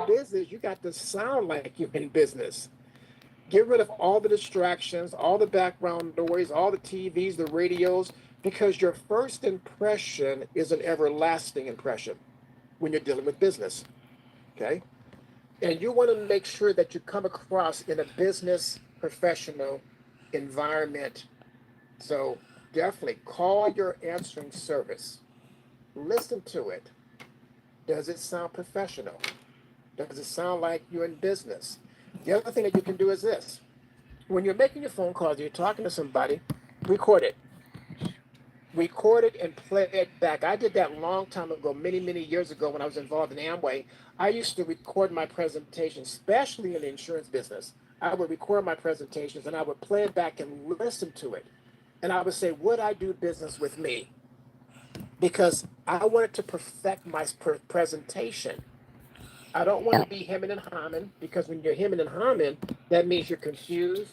business, you got to sound like you're in business. Get rid of all the distractions, all the background noise, all the TVs, the radios, because your first impression is an everlasting impression when you're dealing with business. Okay? And you want to make sure that you come across in a business professional environment. So definitely call your answering service. Listen to it. Does it sound professional? Does it sound like you're in business? The other thing that you can do is this. When you're making your phone calls, you're talking to somebody, record it. Record it and play it back. I did that a long time ago, many, many years ago when I was involved in Amway. I used to record my presentations, especially in the insurance business. I would record my presentations and I would play it back and listen to it. And I would say, would I do business with me? Because I wanted to perfect my presentation. I don't want to be hemming and hawing, because when you're hemming and hawing, that means you're confused,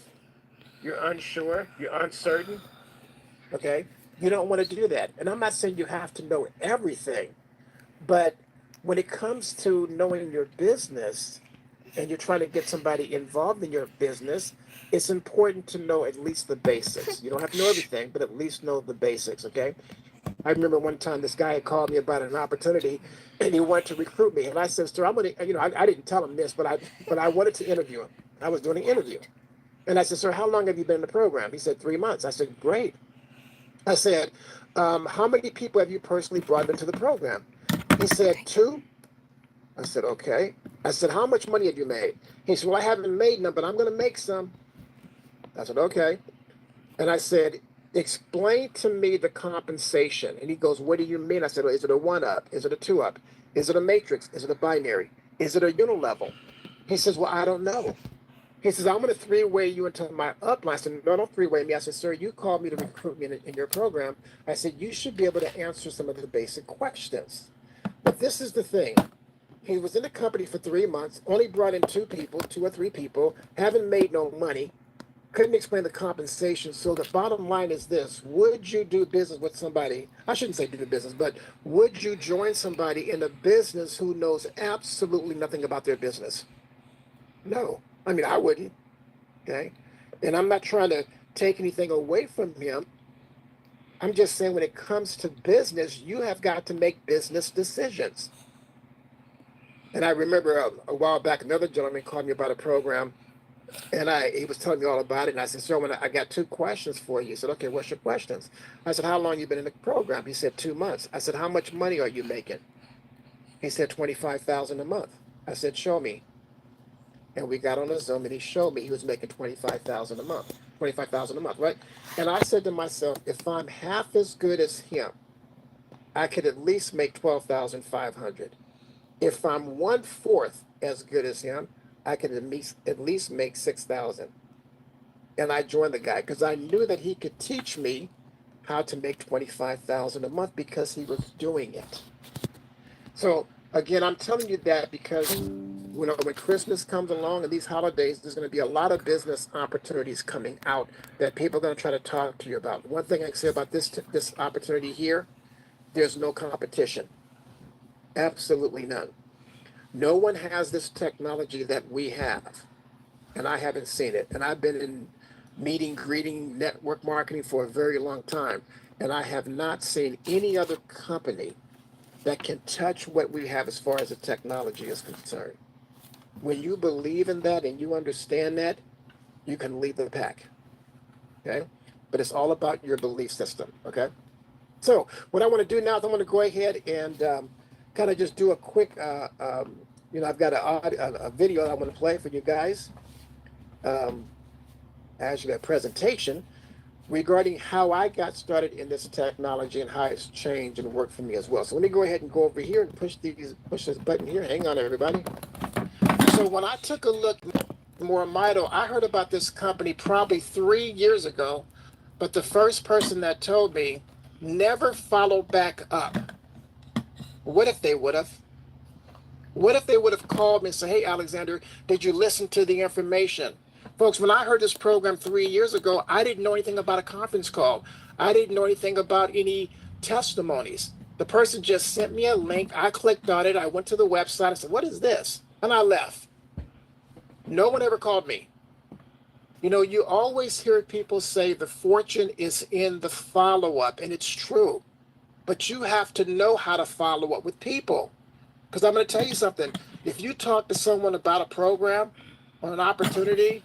you're unsure, you're uncertain. Okay? You don't want to do that. And I'm not saying you have to know everything, but when it comes to knowing your business and you're trying to get somebody involved in your business, it's important to know at least the basics. You don't have to know everything, but at least know the basics, okay? I remember one time this guy had called me about an opportunity and he wanted to recruit me. And I said, sir, I'm going to, I didn't tell him this, but I wanted to interview him. I was doing an interview. And I said, sir, how long have you been in the program? He said, 3 months. I said, great. I said, how many people have you personally brought into the program? He said, 2. I said, okay. I said, how much money have you made? He said, well, I haven't made none, but I'm going to make some. I said, okay. And I said, explain to me the compensation. And he goes, what do you mean? I said, well, is it a 1-up? Is it a 2-up? Is it a matrix? Is it a binary? Is it a unilevel? He says, well, I don't know. He says, I'm going to 3-way you into my upline. I said, no, don't 3-way me. I said, sir, you called me to recruit me in your program. I said, you should be able to answer some of the basic questions. But this is the thing. He was in the company for 3 months, only brought in 2 or 3 people, haven't made no money, couldn't explain the compensation. So the bottom line is this: would you do business with somebody? I shouldn't say do the business, but would you join somebody in a business who knows absolutely nothing about their business? No. I mean, I wouldn't. Okay. And I'm not trying to take anything away from him. I'm just saying when it comes to business, you have got to make business decisions. And I remember a while back, another gentleman called me about a program, and he was telling me all about it. And I said, sir, I got 2 questions for you. He said, okay, what's your questions? I said, how long you been in the program? He said, 2 months. I said, how much money are you making? He said, $25,000 a month. I said, show me. And we got on a Zoom and he showed me he was making $25,000 a month. $25,000 a month, right? And I said to myself, if I'm half as good as him, I could at least make $12,500. If I'm 1/4 as good as him, I could at least make $6,000. And I joined the guy because I knew that he could teach me how to make $25,000 a month because he was doing it. So again, I'm telling you that because when Christmas comes along and these holidays, there's going to be a lot of business opportunities coming out that people are going to try to talk to you about. One thing I can say about this opportunity here, there's no competition. Absolutely none. No one has this technology that we have, and I haven't seen it. And I've been in meeting, greeting, network marketing for a very long time, and I have not seen any other company that can touch what we have as far as the technology is concerned. When you believe in that and you understand that, you can lead the pack, okay? But it's all about your belief system, okay? So what I want to do now is I want to go ahead and kind of just do a quick, I've got a video that I want to play for you guys, actually a presentation regarding how I got started in this technology and how it's changed and worked for me as well. So let me go ahead and go over here and push this button here. Hang on, everybody. So when I took a look at MoreMito, I heard about this company probably 3 years ago, but the first person that told me never followed back up. What if they would have? What if they would have called me and said, hey, Alexander, did you listen to the information? Folks, when I heard this program 3 years ago, I didn't know anything about a conference call. I didn't know anything about any testimonies. The person just sent me a link. I clicked on it. I went to the website. I said, what is this? and I left. No one ever called me. You know, you always hear people say the fortune is in the follow-up, and it's true. But you have to know how to follow up with people. Because I'm going to tell you something. If you talk to someone about a program or an opportunity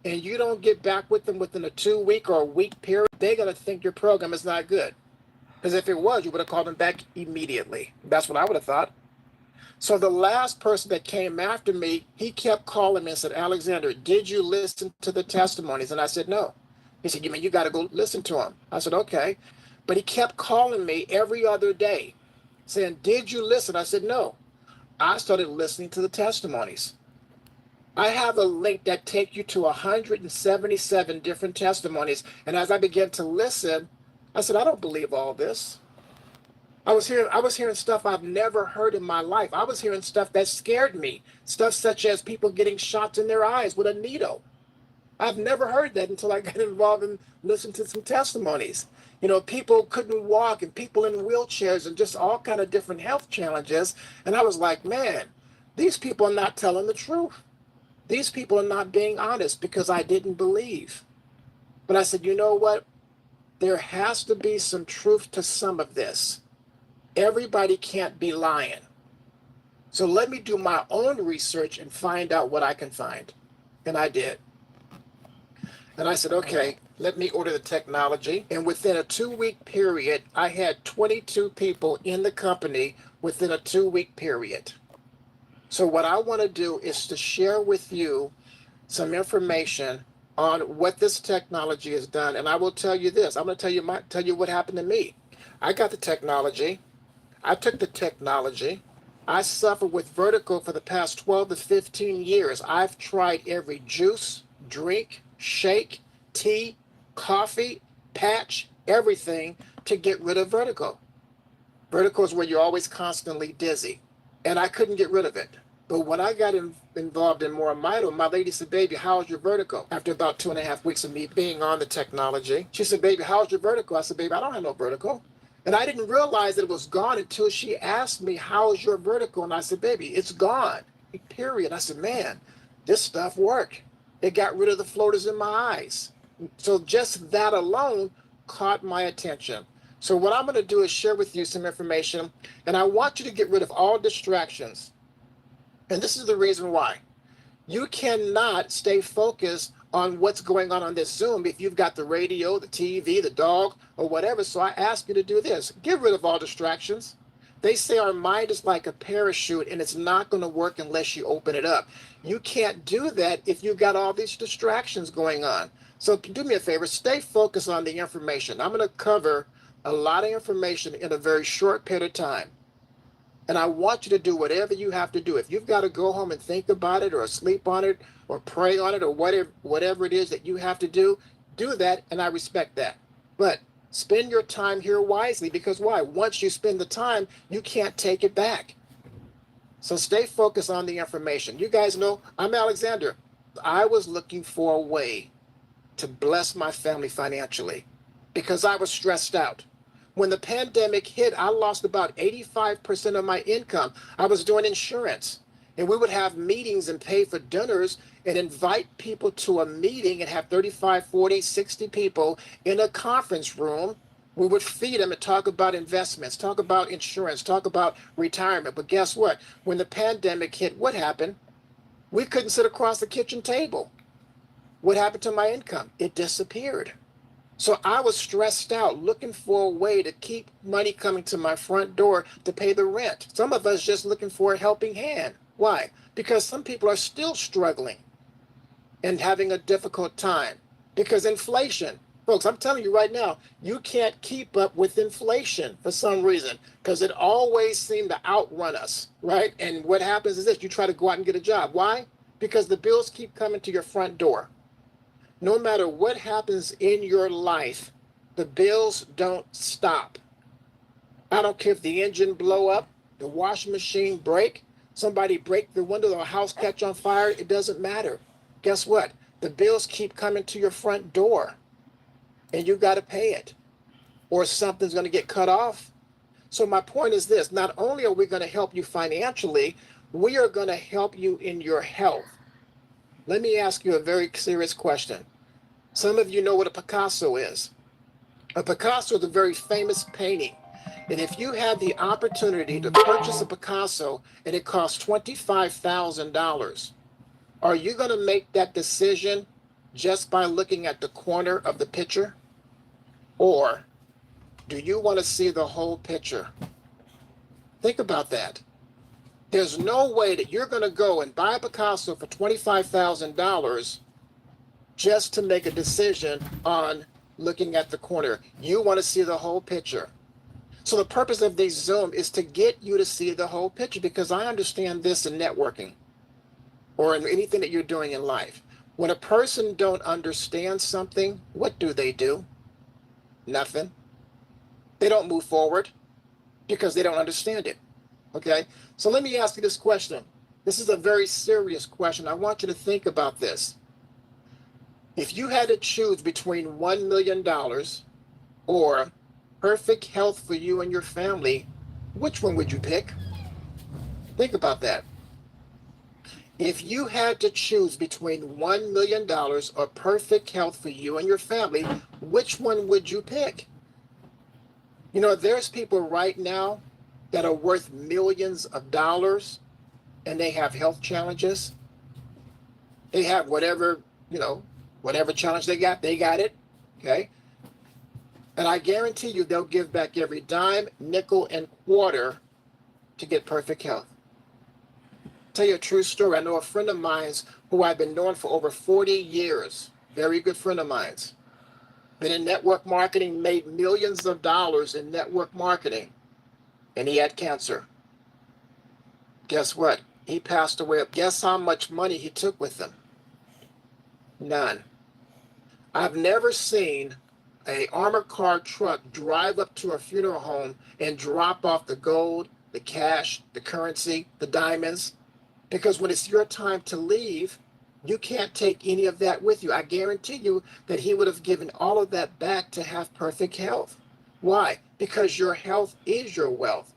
and you don't get back with them within a 2 week or a week period, they're going to think your program is not good. Because if it was, you would have called them back immediately. That's what I would have thought. So the last person that came after me, he kept calling me and said, Alexander, did you listen to the testimonies? And I said, no. He said, you mean you got to go listen to them? I said, okay. But he kept calling me every other day saying, did you listen? I said, no. I started listening to the testimonies. I have a link that takes you to 177 different testimonies. And as I began to listen, I said, I don't believe all this. I was hearing stuff I've never heard in my life. I was hearing stuff that scared me. Stuff such as people getting shots in their eyes with a needle. I've never heard that until I got involved and listened to some testimonies. You know, people couldn't walk and people in wheelchairs and just all kind of different health challenges. And I was like, man, these people are not telling the truth. These people are not being honest because I didn't believe. But I said, you know what? There has to be some truth to some of this. Everybody can't be lying. So let me do my own research and find out what I can find. And I did. And I said, okay, let me order the technology. And within a 2 week period, I had 22 people in the company within a 2 week period. So what I want to do is to share with you some information on what this technology has done. And I will tell you this. I'm going to tell you what happened to me. I got the technology. I took the technology. I suffered with vertigo for the past 12 to 15 years. I've tried every juice, drink, shake, tea, coffee, patch, everything to get rid of vertigo. Vertigo is where you're always constantly dizzy. And I couldn't get rid of it. But when I got involved in MoreMito, my lady said, baby, how's your vertigo? After about 2.5 weeks of me being on the technology, she said, baby, how's your vertigo? I said, baby, I don't have no vertigo. And I didn't realize that it was gone until she asked me, how's your vertigo? And I said, baby, it's gone, period. I said, man, this stuff worked. It got rid of the floaters in my eyes. So just that alone caught my attention. So what I'm going to do is share with you some information, and I want you to get rid of all distractions. And this is the reason why. You cannot stay focused on what's going on this Zoom if you've got the radio, the TV, the dog, or whatever. So I ask you to do this. Get rid of all distractions. They say our mind is like a parachute and it's not going to work unless you open it up. You can't do that if you've got all these distractions going on. So do me a favor, stay focused on the information. I'm going to cover a lot of information in a very short period of time. And I want you to do whatever you have to do. If you've got to go home and think about it or sleep on it or pray on it or whatever it is that you have to do that, and I respect that. But spend your time here wisely, because why? Once you spend the time, you can't take it back. So stay focused on the information. You guys know I'm Alexander. I was looking for a way to bless my family financially because I was stressed out. When the pandemic hit, I lost about 85% of my income. I was doing insurance, and we would have meetings and pay for dinners and invite people to a meeting and have 35, 40, 60 people in a conference room. We would feed them and talk about investments, talk about insurance, talk about retirement. But guess what? When the pandemic hit, what happened? We couldn't sit across the kitchen table. What happened to my income? It disappeared. So I was stressed out, looking for a way to keep money coming to my front door to pay the rent. Some of us just looking for a helping hand. Why? Because some people are still struggling and having a difficult time because inflation. Folks, I'm telling you right now, you can't keep up with inflation for some reason because it always seems to outrun us, right? And what happens is this, you try to go out and get a job. Why? Because the bills keep coming to your front door. No matter what happens in your life, the bills don't stop. I don't care if the engine blow up, the washing machine break, somebody break the window, or a house catch on fire, it doesn't matter. Guess what? The bills keep coming to your front door and you got to pay it or something's going to get cut off. So my point is this, not only are we going to help you financially, We are going to help you in your health. Let me ask you a very serious question. Some of you know what a Picasso is. A Picasso is a very famous painting. And if you had the opportunity to purchase a Picasso and it costs $25,000, are you going to make that decision just by looking at the corner of the picture? Or do you want to see the whole picture? Think about that. There's no way that you're going to go and buy a Picasso for $25,000 just to make a decision on looking at the corner. You want to see the whole picture. So the purpose of this Zoom is to get you to see the whole picture, because I understand this in networking or in anything that you're doing in life. When a person don't understand something, what do? Nothing. They don't move forward because they don't understand it. Okay? So let me ask you this question. This is a very serious question. I want you to think about this. If you had to choose between $1 million or perfect health for you and your family, which one would you pick? Think about that. If you had to choose between $1 million or perfect health for you and your family, which one would you pick? You know, there's people right now that are worth millions of dollars and they have health challenges. They have whatever, whatever challenge they got it. Okay. And I guarantee you they'll give back every dime, nickel, and quarter to get perfect health. Tell you a true story. I know a friend of mine's who I've been knowing for over 40 years. Very good friend of mine's. Been in network marketing, made millions of dollars in network marketing, and he had cancer. Guess what? He passed away. Guess how much money he took with him? None. I've never seen an armored car truck drive up to a funeral home and drop off the gold, the cash, the currency, the diamonds, because when it's your time to leave, you can't take any of that with you. I guarantee you that he would have given all of that back to have perfect health. Why? Because your health is your wealth.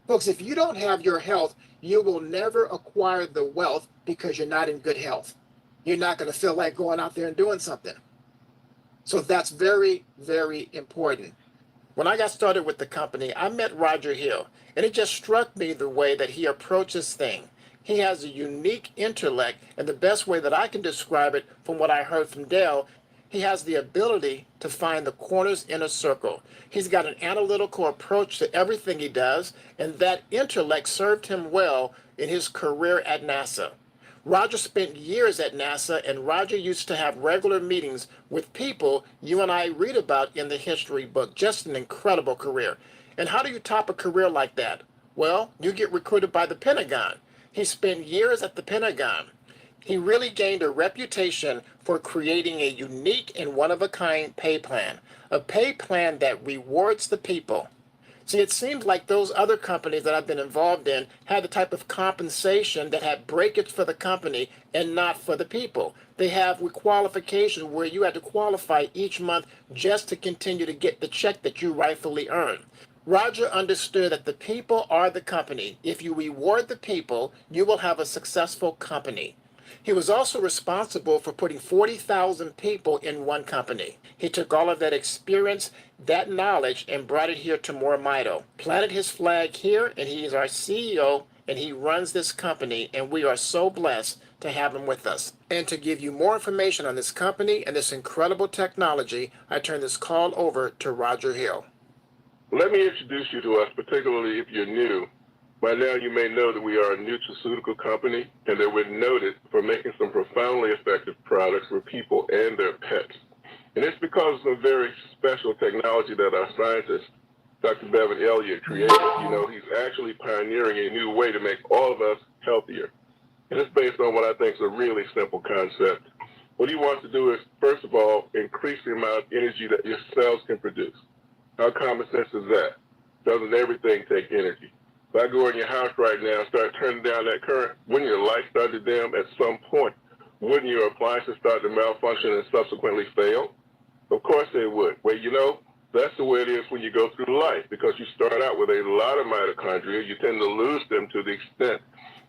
Folks, if you don't have your health, you will never acquire the wealth because you're not in good health. You're not going to feel like going out there and doing something. So that's very, very important. When I got started with the company, I met Roger Hill, and it just struck me the way that he approaches things. He has a unique intellect, and the best way that I can describe it from what I heard from Dale, he has the ability to find the corners in a circle. He's got an analytical approach to everything he does, and that intellect served him well in his career at NASA. Roger spent years at NASA, and Roger used to have regular meetings with people you and I read about in the history book. Just an incredible career. And how do you top a career like that? Well, you get recruited by the Pentagon. He spent years at the Pentagon. He really gained a reputation for creating a unique and one-of-a-kind pay plan, a pay plan that rewards the people. See, it seems like those other companies that I've been involved in had the type of compensation that had breakage for the company and not for the people. They have qualification where you had to qualify each month just to continue to get the check that you rightfully earn. Roger understood that the people are the company. If you reward the people, you will have a successful company. He was also responsible for putting 40,000 people in one company. He took all of that experience, that knowledge, and brought it here to MoreMito. Planted his flag here, and he is our CEO, and he runs this company, and we are so blessed to have him with us. And to give you more information on this company and this incredible technology, I turn this call over to Roger Hill. Let me introduce you to us, particularly if you're new. By now, you may know that we are a nutraceutical company and that we're noted for making some profoundly effective products for people and their pets. And it's because of some very special technology that our scientist, Dr. Bevan Elliott, created. You know, he's actually pioneering a new way to make all of us healthier. And it's based on what I think is a really simple concept. What he wants to do is, first of all, increase the amount of energy that your cells can produce. How common sense is that? Doesn't everything take energy? If I go in your house right now and start turning down that current, wouldn't your light start to dim at some point? Wouldn't your appliances start to malfunction and subsequently fail? Of course they would. Well, you know, that's the way it is when you go through life, because you start out with a lot of mitochondria. You tend to lose them to the extent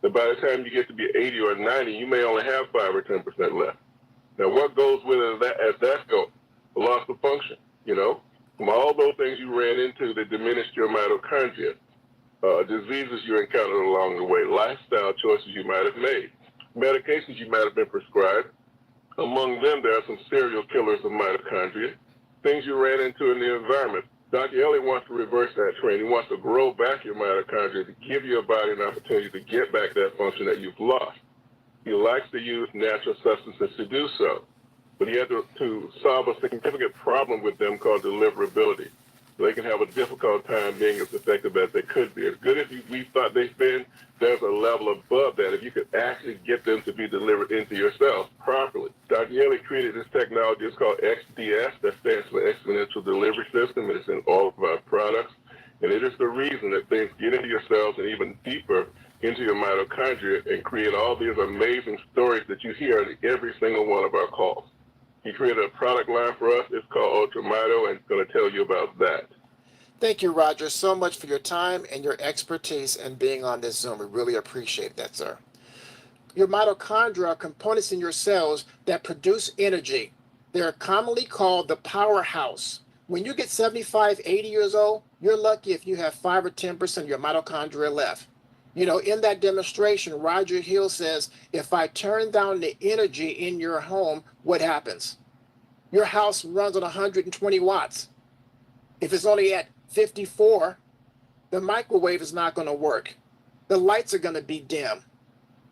that by the time you get to be 80 or 90, you may only have 5 or 10% left. Now, what goes with it as that goes? Loss of function, from all those things you ran into that diminished your mitochondria, diseases you encountered along the way, lifestyle choices you might have made, medications you might have been prescribed. Among them, there are some serial killers of mitochondria, things you ran into in the environment. Dr. Ellie wants to reverse that trend. He wants to grow back your mitochondria to give your body an opportunity to get back that function that you've lost. He likes to use natural substances to do so, but he had to solve a significant problem with them called deliverability. They can have a difficult time being as effective as they could be. As good as we thought they've been, there's a level above that if you could actually get them to be delivered into your cells properly. Dr. Ellie created this technology. It's called XDS. That stands for Exponential Delivery System. It's in all of our products. And it is the reason that things get into your cells and even deeper into your mitochondria and create all these amazing stories that you hear in every single one of our calls. He created a product line for us. It's called UltraMito, and it's going to tell you about that. Thank you, Roger, so much for your time and your expertise and being on this Zoom. We really appreciate that, sir. Your mitochondria are components in your cells that produce energy. They're commonly called the powerhouse. When you get 75, 80 years old, you're lucky if you have 5 or 10% of your mitochondria left. In that demonstration, Roger Hill says, if I turn down the energy in your home, what happens? Your house runs on 120 watts. If it's only at 54, the microwave is not going to work. The lights are going to be dim.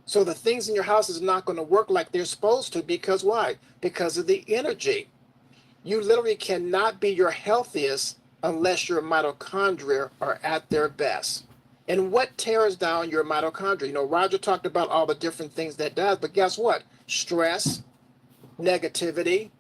So the things in your house is not going to work like they're supposed to because why? Because of the energy. You literally cannot be your healthiest unless your mitochondria are at their best. And what tears down your mitochondria? Roger talked about all the different things that does, but guess what? Stress, negativity,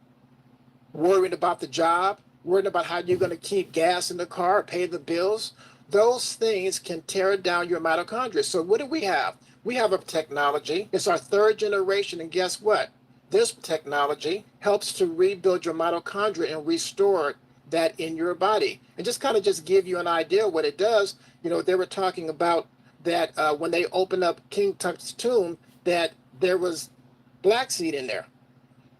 worrying about the job, worrying about how you're going to keep gas in the car, pay the bills. Those things can tear down your mitochondria. So what do we have? We have a technology. It's our 3rd generation, and guess what? This technology helps to rebuild your mitochondria and restore that in your body. And just give you an idea what it does. They were talking about that when they opened up King Tut's tomb, that there was black seed in there.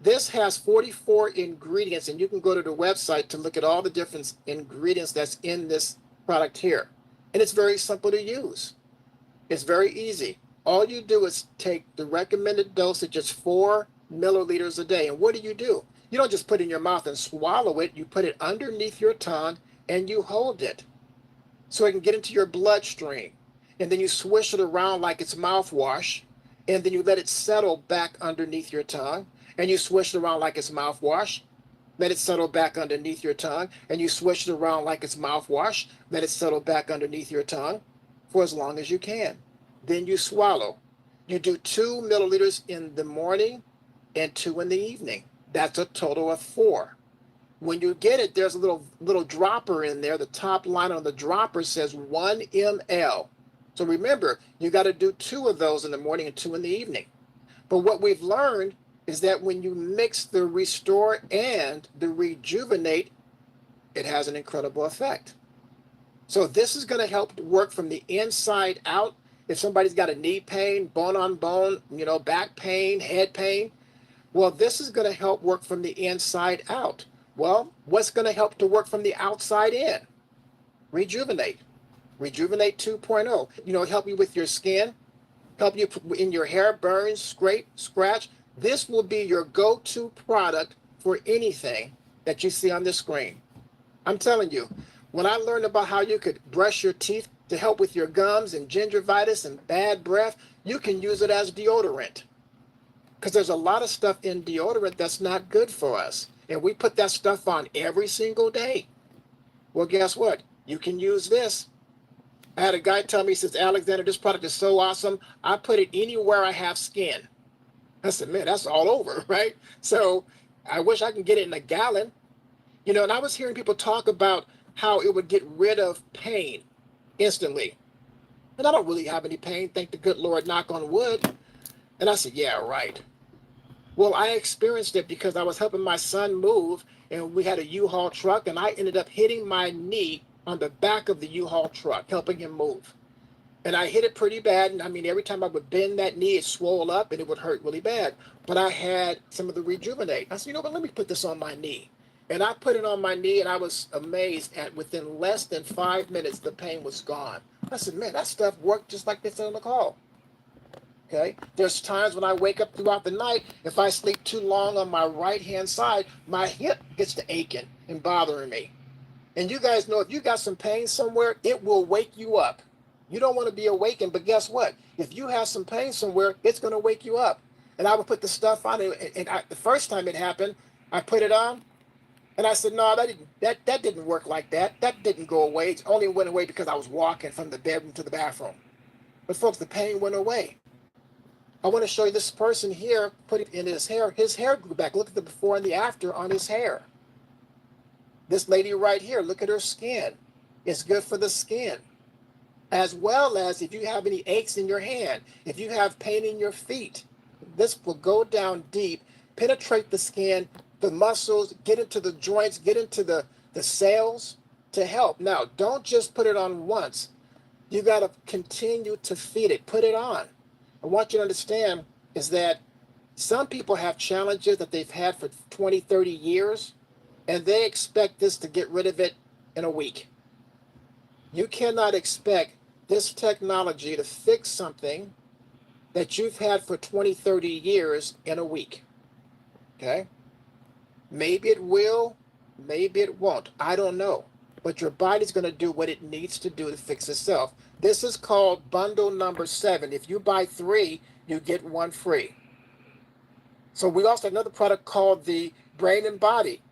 This has 44 ingredients, and you can go to the website to look at all the different ingredients that's in this product here. And it's very simple to use. It's very easy. All you do is take the recommended dosage, it's 4 milliliters a day. And what do? You don't just put it in your mouth and swallow it. You put it underneath your tongue and you hold it so it can get into your bloodstream. And then you swish it around like it's mouthwash. And then you let it settle back underneath your tongue. And you swish it around like it's mouthwash. Let it settle back underneath your tongue. And you swish it around like it's mouthwash. Let it settle back underneath your tongue for as long as you can. Then you swallow. You do 2 milliliters in the morning and 2 in the evening. That's a total of 4. When you get it, there's a little dropper in there. The top line on the dropper says 1 ml. So remember, you got to do 2 of those in the morning and 2 in the evening. But what we've learned is that when you mix the Restore and the Rejuvenate, it has an incredible effect. So this is going to help work from the inside out. If somebody's got a knee pain, bone on bone, back pain, head pain, well, this is going to help work from the inside out. Well, what's going to help to work from the outside in? Rejuvenate. Rejuvenate 2.0. Help you with your skin, help you in your hair, burns, scrape, scratch. This will be your go-to product for anything that you see on this screen. I'm telling you, when I learned about how you could brush your teeth to help with your gums and gingivitis and bad breath, you can use it as deodorant. Because there's a lot of stuff in deodorant that's not good for us. And we put that stuff on every single day. Well, guess what? You can use this. I had a guy tell me, he says, Alexander, this product is so awesome. I put it anywhere I have skin. I said, man, that's all over, right? So I wish I could get it in a gallon. And I was hearing people talk about how it would get rid of pain instantly. And I don't really have any pain, thank the good Lord, knock on wood. And I said, yeah, right. Well, I experienced it because I was helping my son move, and we had a U-Haul truck, and I ended up hitting my knee on the back of the U-Haul truck, helping him move. And I hit it pretty bad. And I mean, every time I would bend that knee, it swelled up and it would hurt really bad. But I had some of the Rejuvenate. I said, you know what, let me put this on my knee. And I put it on my knee, and I was amazed at within less than 5 minutes, the pain was gone. I said, man, that stuff worked just like they said on the call. Okay. There's times when I wake up throughout the night, if I sleep too long on my right hand side, my hip gets to aching and bothering me. And you guys know if you got some pain somewhere, it will wake you up. You don't want to be awakened, but guess what? If you have some pain somewhere, it's going to wake you up. And I would put the stuff on it. And the first time it happened, I put it on, and I said, no, that didn't work like that. That didn't go away. It only went away because I was walking from the bedroom to the bathroom. But folks, the pain went away. I want to show you this person here, put it in his hair. His hair grew back. Look at the before and the after on his hair. This lady right here, look at her skin. It's good for the skin. As well as if you have any aches in your hand, if you have pain in your feet, this will go down deep, penetrate the skin, the muscles, get into the joints, get into the cells to help. Now, don't just put it on once. You got to continue to feed it. Put it on. I want you to understand is that some people have challenges that they've had for 20, 30 years, and they expect this to get rid of it in a week. You cannot expect this technology to fix something that you've had for 20, 30 years in a week. Okay? Maybe it will, maybe it won't. I don't know. But your body's going to do what it needs to do to fix itself. This is called bundle number 7. If you buy 3, you get 1 free. So we also have another product called the Brain and Body.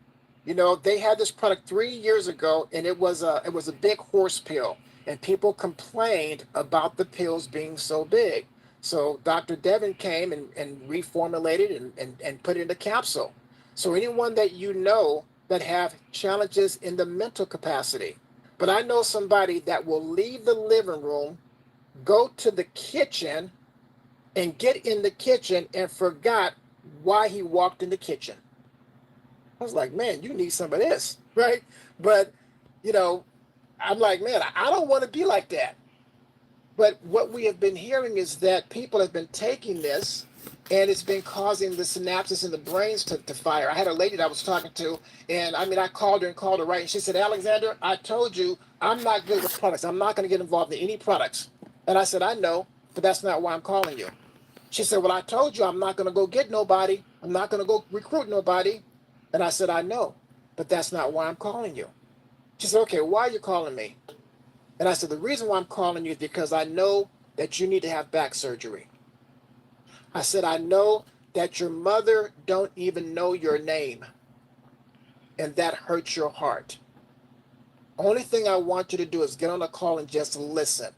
You know, they had this product 3 years ago, and it was a big horse pill, and people complained about the pills being so big. So Dr. Devin came and reformulated and put it in a capsule. So anyone that you know that have challenges in the mental capacity, but I know somebody that will leave the living room, go to the kitchen, and get in the kitchen and forgot why he walked in the kitchen. I was like, man, you need some of this, right? But, you know, I'm like, man, I don't want to be like that. But what we have been hearing is that people have been taking this, and it's been causing the synapses in the brains to fire. I had a lady that I was talking to, and I mean, I called her right, and she said, Alexander, I told you I'm not good with products. I'm not going to get involved in any products. And I said, I know, but that's not why I'm calling you. She said, well, I told you I'm not going to go get nobody. I'm not going to go recruit nobody. And I said, I know, but that's not why I'm calling you. She said, okay, why are you calling me? And I said, the reason why I'm calling you is because I know that you need to have back surgery. I said, I know that your mother don't even know your name, and that hurts your heart. Only thing I want you to do is get on a call and just listen.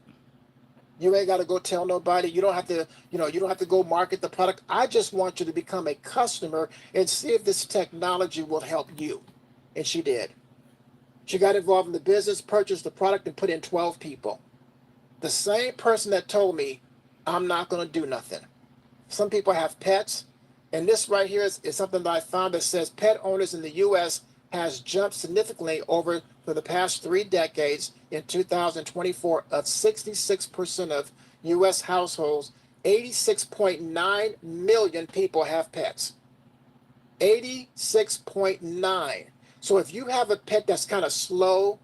You ain't got to go tell nobody. You don't have to, you don't have to go market the product. I just want you to become a customer and see if this technology will help you. And she did. She got involved in the business, purchased the product, and put in 12 people. The same person that told me, I'm not going to do nothing. Some people have pets, and this right here is something that I found that says pet owners in the U.S. has jumped significantly over for the past 3 decades. In 2024, of 66% of U.S. households, 86.9 million people have pets. 86.9. So if you have a pet that's kind of slow,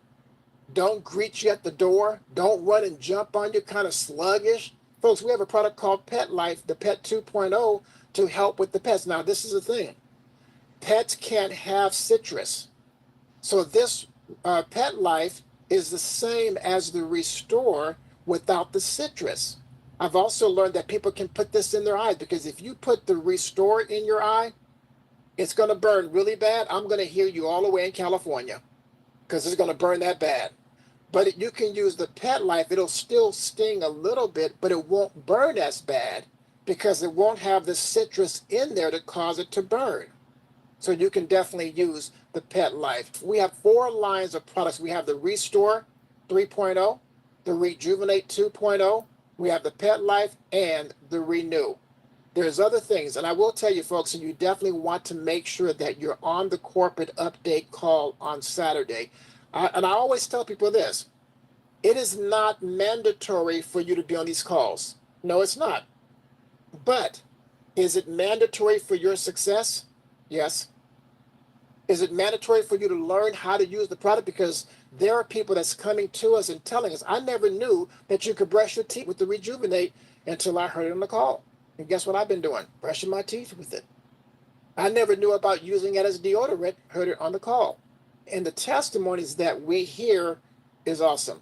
don't greet you at the door, don't run and jump on you, kind of sluggish, folks, we have a product called Petlife, the Pet 2.0, to help with the pets. Now, this is the thing. Pets can't have citrus. So this Petlife is the same as the Restore without the citrus. I've also learned that people can put this in their eyes, because if you put the Restore in your eye, it's going to burn really bad. I'm going to hear you all the way in California, because it's going to burn that bad. But you can use the Petlife. It'll still sting a little bit, but it won't burn as bad because it won't have the citrus in there to cause it to burn. So you can definitely use the Petlife. We have 4 lines of products. We have the Restore 3.0, the Rejuvenate 2.0, we have the Petlife, and the Renew. There's other things, and I will tell you, folks, and you definitely want to make sure that you're on the corporate update call on Saturday. And I always tell people this. It is not mandatory for you to be on these calls. No, it's not. But is it mandatory for your success? Yes. Is it mandatory for you to learn how to use the product? Because there are people that's coming to us and telling us, I never knew that you could brush your teeth with the Rejuvenate until I heard it on the call. And guess what I've been doing? Brushing my teeth with it. I never knew about using it as deodorant, heard it on the call. And the testimonies that we hear is awesome.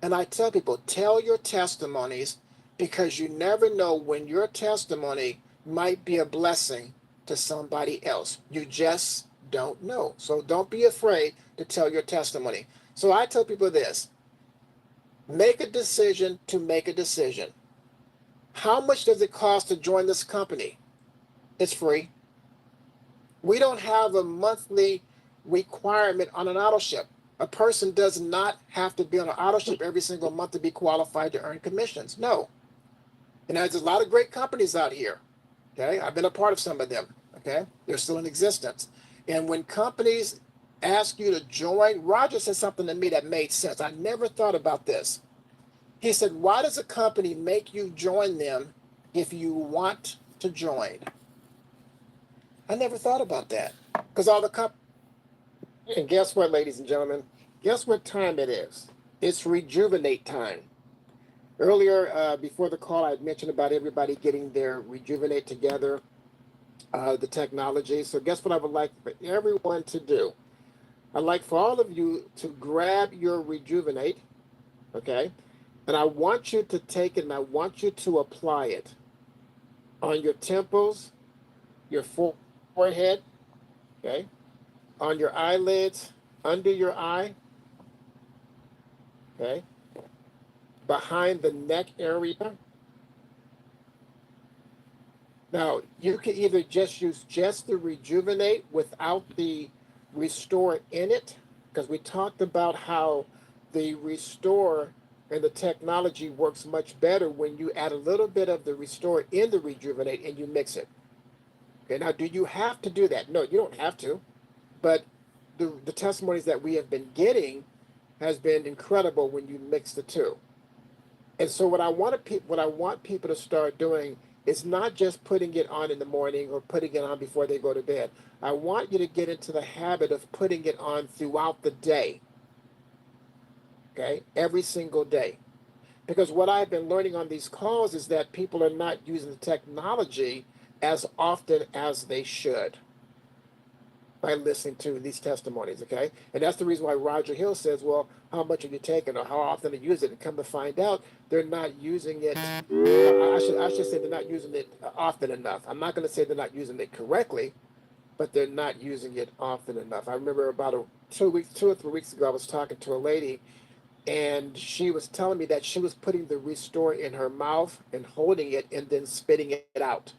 And I tell people, tell your testimonies because you never know when your testimony might be a blessing to somebody else. You just don't know. So don't be afraid to tell your testimony. So I tell people this, make a decision to make a decision. How much does it cost to join this company? It's free. We don't have a monthly requirement on an auto ship. A person does not have to be on an auto ship every single month to be qualified to earn commissions. No. And there's a lot of great companies out here. Okay. I've been a part of some of them. Okay. They're still in existence. And when companies ask you to join, Roger said something to me that made sense. I never thought about this. He said, why does a company make you join them if you want to join? I never thought about that. Because all the companies, and guess what, ladies and gentlemen? Guess what time it is? It's rejuvenate time. Earlier, before the call, I had mentioned about everybody getting their rejuvenate together, the technology. So guess what I would like for everyone to do? I'd like for all of you to grab your rejuvenate, okay? And I want you to take it and I want you to apply it on your temples, your forehead, okay? On your eyelids, under your eye, okay? Behind the neck area. Now, you can either just use just the Rejuvenate without the Restore in it, because we talked about how the Restore and the technology works much better when you add a little bit of the Restore in the Rejuvenate and you mix it. Okay, now do you have to do that? No, you don't have to, but the testimonies that we have been getting has been incredible when you mix the two. And so what I want people to start doing is not just putting it on in the morning or putting it on before they go to bed. I want you to get into the habit of putting it on throughout the day. Okay? Every single day. Because what I've been learning on these calls is that people are not using the technology as often as they should by listening to these testimonies, okay? And that's the reason why Roger Hill says, well, how much are you taking or how often do you use it? And come to find out, they're not using it. I should say they're not using it often enough. I'm not going to say they're not using it correctly, but they're not using it often enough. I remember about 2 or 3 weeks ago, I was talking to a lady and she was telling me that she was putting the Restore in her mouth and holding it and then spitting it out.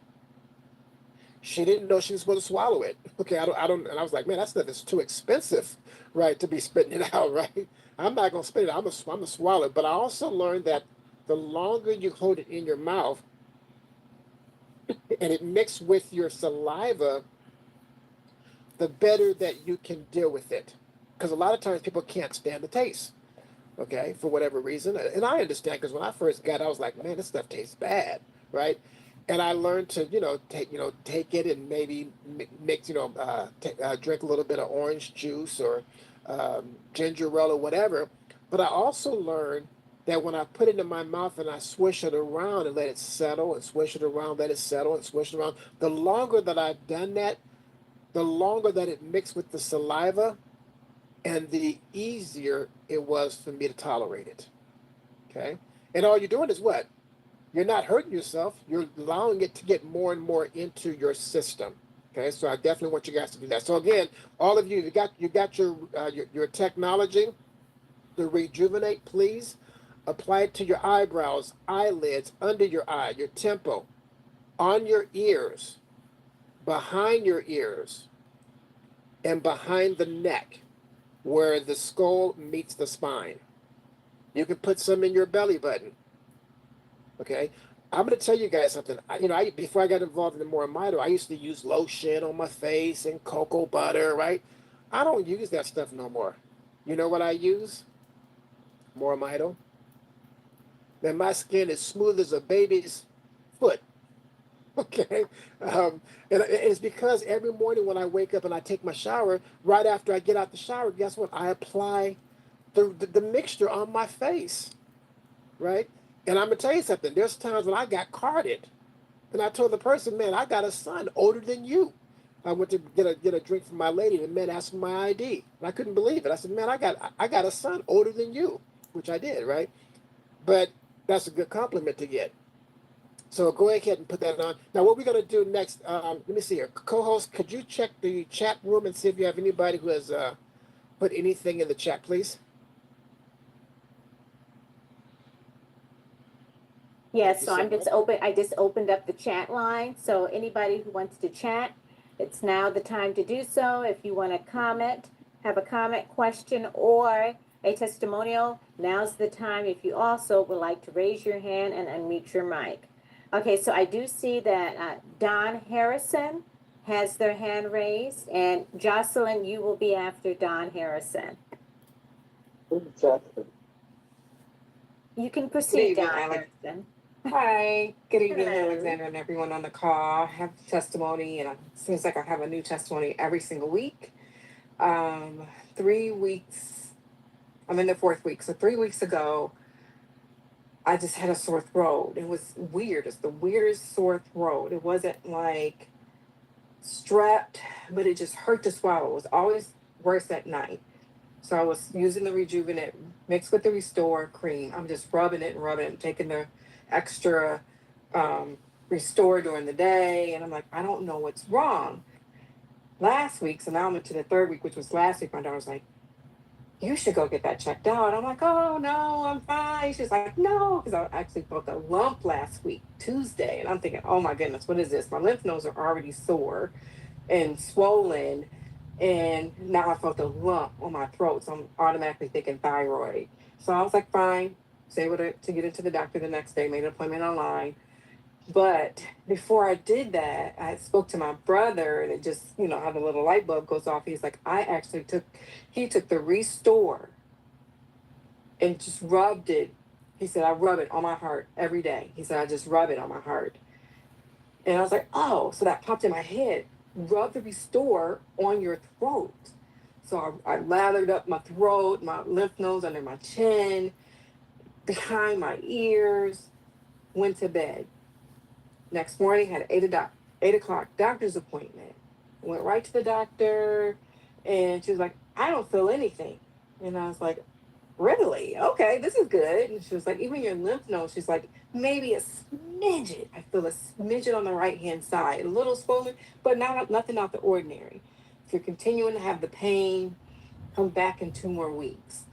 She didn't know she was supposed to swallow it. Okay, and I was like, man, that stuff is too expensive, right, to be spitting it out, right? I'm not gonna spit it. I'm gonna swallow it. But I also learned that the longer you hold it in your mouth and it mixed with your saliva, the better that you can deal with it. Because a lot of times people can't stand the taste, okay, for whatever reason. And I understand because when I first got it, I was like, man, this stuff tastes bad, right? And I learned to, take it and maybe mix, drink a little bit of orange juice or ginger ale or whatever. But I also learned that when I put it in my mouth and I swish it around and let it settle and swish it around, let it settle and swish it around, the longer that I've done that, the longer that it mixed with the saliva, and the easier it was for me to tolerate it. Okay. And all you're doing is what? You're not hurting yourself. You're allowing it to get more and more into your system. Okay. So I definitely want you guys to do that. So again, all of you, you got your technology, the Rejuvenate, please apply it to your eyebrows, eyelids, under your eye, your temple, on your ears, behind your ears, and behind the neck, where the skull meets the spine. You can put some in your belly button. Okay. I'm going to tell you guys something. Before I got involved in the MoreMito, I used to use lotion on my face and cocoa butter, right? I don't use that stuff no more. You know what I use? MoreMito. Man, my skin is smooth as a baby's foot. Okay. And it's because every morning when I wake up and I take my shower, right after I get out the shower, guess what? I apply the mixture on my face, right? And I'm gonna tell you something. There's times when I got carded, and I told the person, "Man, I got a son older than you." I went to get a drink from my lady, and the man asked for my ID, and I couldn't believe it. I said, "Man, I got a son older than you," which I did, right? But that's a good compliment to get. So go ahead and put that on. Now, what we're going to do next, let me see here. Co-host, could you check the chat room and see if you have anybody who has put anything in the chat, please? Yes, so I just opened up the chat line. So anybody who wants to chat, it's now the time to do so. If you want to comment, have a comment, question, or a testimonial, now's the time. If you also would like to raise your hand and unmute your mic. Okay, so I do see that Don Harrison has their hand raised, and Jocelyn, you will be after Don Harrison. You can proceed, Don Harrison. Hi, good evening, Alexandra, and everyone on the call. I have testimony, and it seems like I have a new testimony every single week. 3 weeks, I'm in the 4th week. So 3 weeks ago, I just had a sore throat. It was weird. It's the weirdest sore throat. It wasn't like strep, but it just hurt to swallow. It was always worse at night. So I was using the Rejuvenate mixed with the Restore cream. I'm just rubbing it and rubbing it and taking the extra Restore during the day. And I'm like, I don't know what's wrong. Last week, so now I'm into the 3rd week, which was last week, my daughter was like, you should go get that checked out. I'm like, oh, no, I'm fine. She's like, no, because I actually felt a lump last week, Tuesday. And I'm thinking, oh, my goodness, what is this? My lymph nodes are already sore and swollen. And now I felt a lump on my throat. So I'm automatically thinking thyroid. So I was like, fine. Was able to get into the doctor the next day, made an appointment online. But before I did that, I spoke to my brother, and it just, how the little light bulb goes off. He's like, he took the Restore and just rubbed it. He said, I rub it on my heart every day. He said, I just rub it on my heart. And I was like, oh, so that popped in my head. Rub the Restore on your throat. So I lathered up my throat, my lymph nodes under my chin, behind my ears, went to bed. Next morning, had an 8 o'clock doctor's appointment. Went right to the doctor, and she was like, I don't feel anything. And I was like, really? Okay, this is good. And she was like, even your lymph nodes, she's like, maybe a smidget. I feel a smidget on the right-hand side, a little swollen, but nothing out the ordinary. If you're continuing to have the pain, come back in 2 more weeks.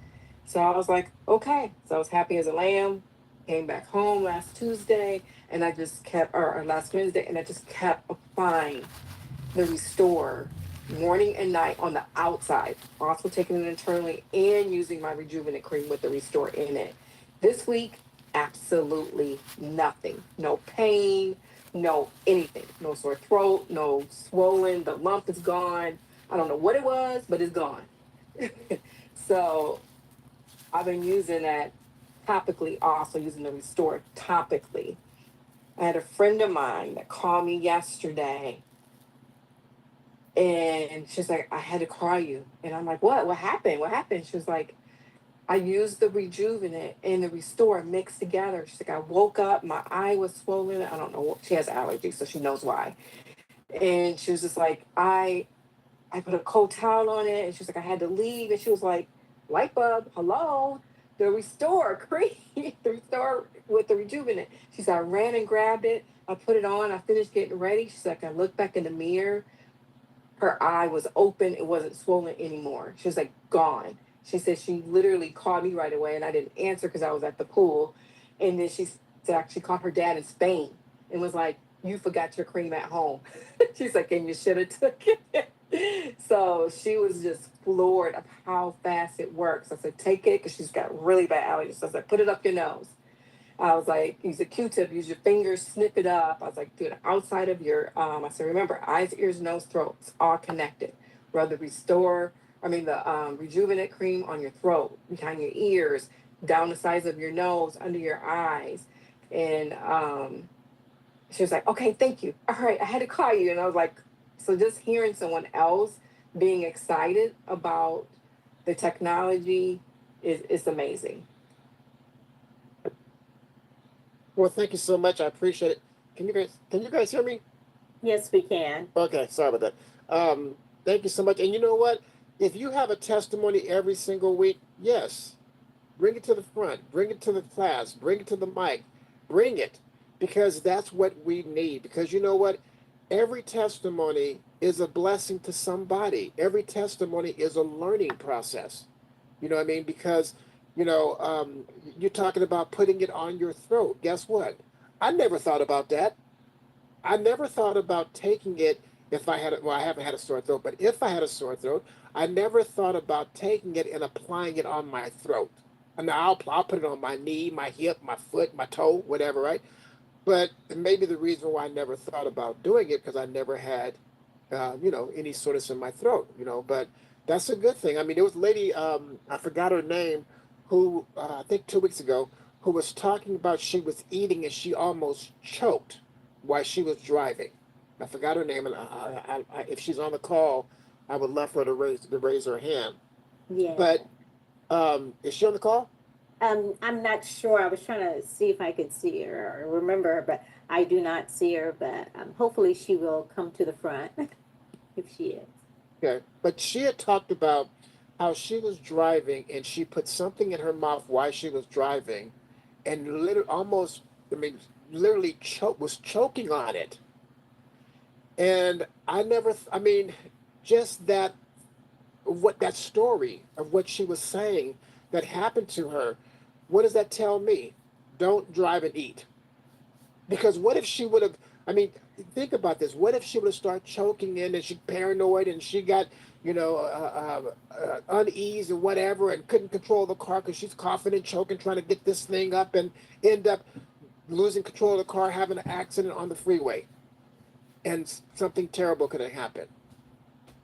So I was like, okay. So I was happy as a lamb. Came back home last Tuesday, and I just kept, or last Wednesday, and I just kept applying the Restore morning and night on the outside. Also taking it internally and using my Rejuvenate cream with the Restore in it. This week, absolutely nothing. No pain, no anything. No sore throat, no swollen. The lump is gone. I don't know what it was, but it's gone. So I've been using that topically, also using the Restore topically. I had a friend of mine that called me yesterday, and she's like, I had to call you. And I'm like, what? What happened? What happened? She was like, I used the Rejuvenate and the Restore mixed together. She's like, I woke up, my eye was swollen. I don't know what, she has allergies, so she knows why. And she was just like, I put a cold towel on it, and she was like, I had to leave. And she was like, light bulb, hello, the Restore cream, the Restore with the Rejuvenate. She said, I ran and grabbed it. I put it on. I finished getting ready. She's like, I looked back in the mirror. Her eye was open. It wasn't swollen anymore. She was like, gone. She said she literally called me right away, and I didn't answer because I was at the pool. And then she said she called her dad in Spain and was like, you forgot your cream at home. She's like, and you should have took it. So she was just floored of how fast it works. I said, take it, because she's got really bad allergies. So I said, put it up your nose. I was like, use a Q-tip, use your fingers, snip it up. I was like, do it outside of your, I said, remember, eyes, ears, nose, throat, it's all connected. Rub the Rejuvenate cream on your throat, behind your ears, down the sides of your nose, under your eyes. And she was like, okay, thank you. All right, I had to call you. And I was like, so just hearing someone else being excited about the technology is amazing. Well, thank you so much. I appreciate it. Can you guys hear me? Yes, we can. Okay, sorry about that. Thank you so much. And you know what? If you have a testimony every single week, yes, bring it to the front, bring it to the class, bring it to the mic, bring it, because that's what we need. Because you know what? Every testimony is a blessing to somebody. Every testimony is a learning process. You know what I mean? Because, you know, you're talking about putting it on your throat. Guess what? I never thought about that. I never thought about taking it if I had, well, I haven't had a sore throat, but if I had a sore throat, I never thought about taking it and applying it on my throat. And I'll put it on my knee, my hip, my foot, my toe, whatever, right? But maybe the reason why I never thought about doing it because I never had, you know, any soreness in my throat, you know. But that's a good thing. I mean, there was a lady, I forgot her name, who I think 2 weeks ago, who was talking about she was eating and she almost choked while she was driving. I forgot her name, and if she's on the call, I would love for her to raise her hand. Yeah. But is she on the call? I'm not sure. I was trying to see if I could see her or remember her, but I do not see her. But hopefully she will come to the front if she is. Okay, but she had talked about how she was driving and she put something in her mouth while she was driving, and literally almost, I mean, literally was choking on it. And I never, I mean, just that, what that story of what she was saying that happened to her, what does that tell me? Don't drive and eat. Because what if she would have, I mean, think about this. What if she would have started choking in and she's paranoid and she got, you know, unease and whatever and couldn't control the car because she's coughing and choking, trying to get this thing up and end up losing control of the car, having an accident on the freeway. And something terrible could have happened.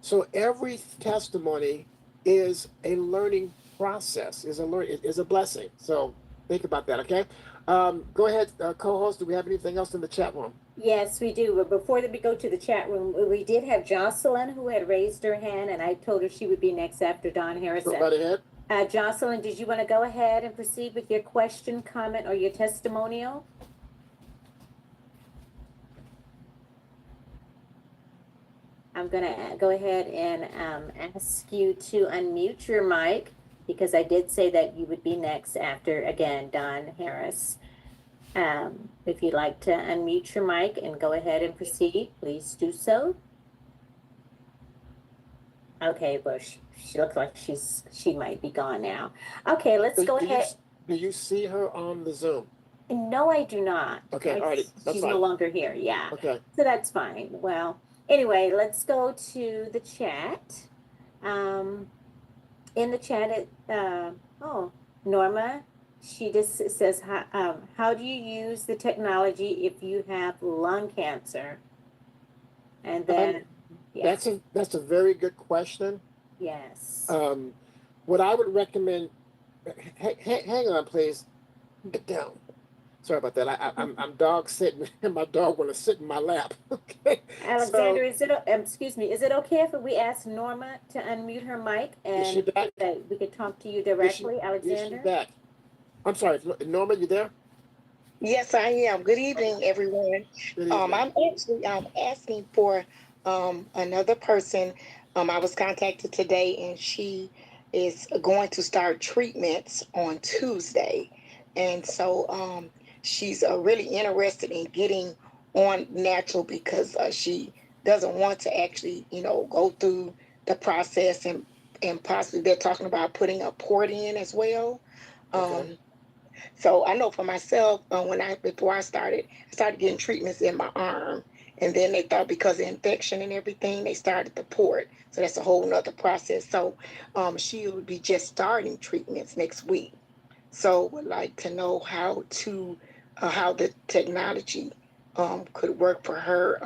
So every testimony is a learning process, is a blessing. So think about that, okay? Go ahead, co-host. Do we have anything else in the chat room? Yes, we do. But before we go to the chat room, we did have Jocelyn who had raised her hand, and I told her she would be next after Don Harrison. Go right ahead. Jocelyn, did you want to go ahead and proceed with your question, comment, or your testimonial? I'm going to go ahead and ask you to unmute your mic because I did say that you would be next after, again, Don Harris. If you'd like to unmute your mic and go ahead and proceed, please do so. Okay, well, she looks like she might be gone now. Okay, let's go ahead. Do you see her on the Zoom? No, I do not. Okay, all right. She's no longer here. Yeah. Okay. So that's fine. Well, anyway, let's go to the chat. In the chat, Norma, she just says, how do you use the technology if you have lung cancer? And then, yeah. That's a very good question. Yes. What I would recommend, hang on, please. Get down. Sorry about that. I'm dog sitting, and my dog want to sit in my lap. Okay. Alexander, excuse me, is it okay if we ask Norma to unmute her mic and we could talk to you directly, Alexander? Is she back? I'm sorry, Norma, you there? Yes, I am. Good evening, everyone. Good evening. I'm actually asking for another person. I was contacted today, and she is going to start treatments on Tuesday, and so she's really interested in getting on natural because she doesn't want to actually, go through the process and possibly they're talking about putting a port in as well. Okay. So I know for myself, before I started getting treatments in my arm, and then they thought because of infection and everything, they started the port. So that's a whole nother process. So she will be just starting treatments next week. So would like to know how the technology could work for her.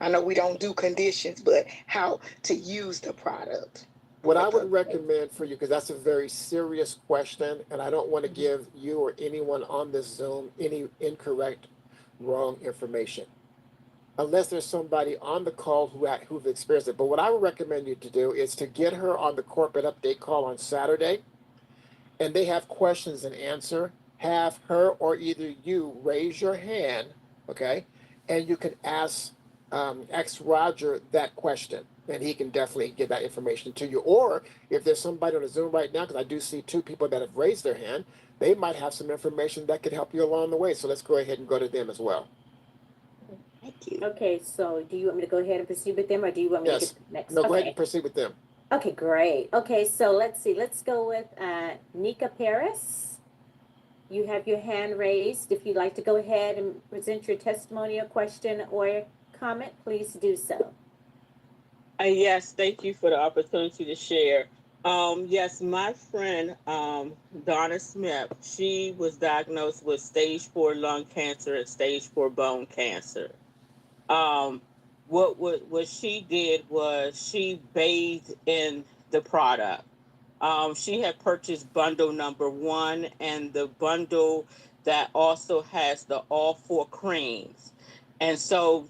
I know we don't do conditions, but how to use the product. What I would recommend for you, because that's a very serious question, and I don't want to give you or anyone on this Zoom any incorrect, wrong information, unless there's somebody on the call who've experienced it. But what I would recommend you to do is to get her on the corporate update call on Saturday, and they have questions and answer. Have her or either you raise your hand, okay, and you can ask Roger that question, and he can definitely give that information to you. Or if there's somebody on the Zoom right now, because I do see two people that have raised their hand, they might have some information that could help you along the way. So let's go ahead and go to them as well. Thank you. Okay, so do you want me to go ahead and proceed with them, or do you want me to Yes. get next? No, go ahead Okay. and proceed with them. Okay, great. Okay, so let's see. Let's go with Nika Paris. You have your hand raised. If you'd like to go ahead and present your testimonial, question, or comment, please do so. Yes, thank you for the opportunity to share. Yes, my friend Donna Smith, she was diagnosed with stage 4 lung cancer and stage 4 bone cancer. Um, what she did was she bathed in the product. She had purchased bundle number 1 and the bundle that also has the all 4 creams. And so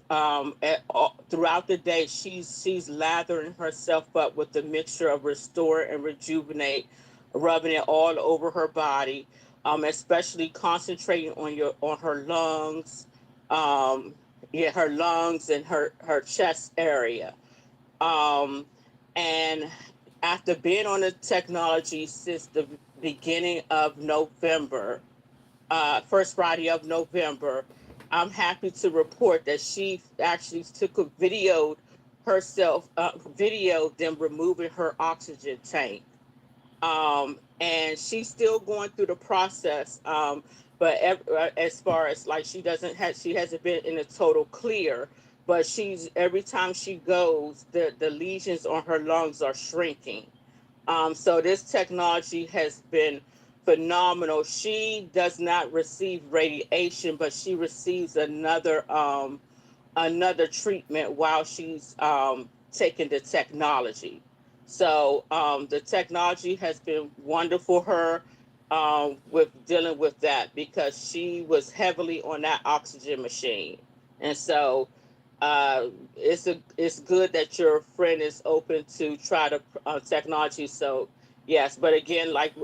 throughout the day, she's lathering herself up with the mixture of Restore and Rejuvenate, rubbing it all over her body, especially concentrating on her lungs, her lungs and her chest area. And after being on the technology since the beginning of November, first Friday of November, I'm happy to report that she actually took a video herself, videoed them removing her oxygen tank. And she's still going through the process. But as far as like she hasn't been in a total clear, but she's every time she goes, the lesions on her lungs are shrinking. So this technology has been phenomenal. She does not receive radiation, but she receives another treatment while she's taking the technology. So the technology has been wonderful for her with dealing with that because she was heavily on that oxygen machine, and so it's good that your friend is open to try the technology. So yes, but again, like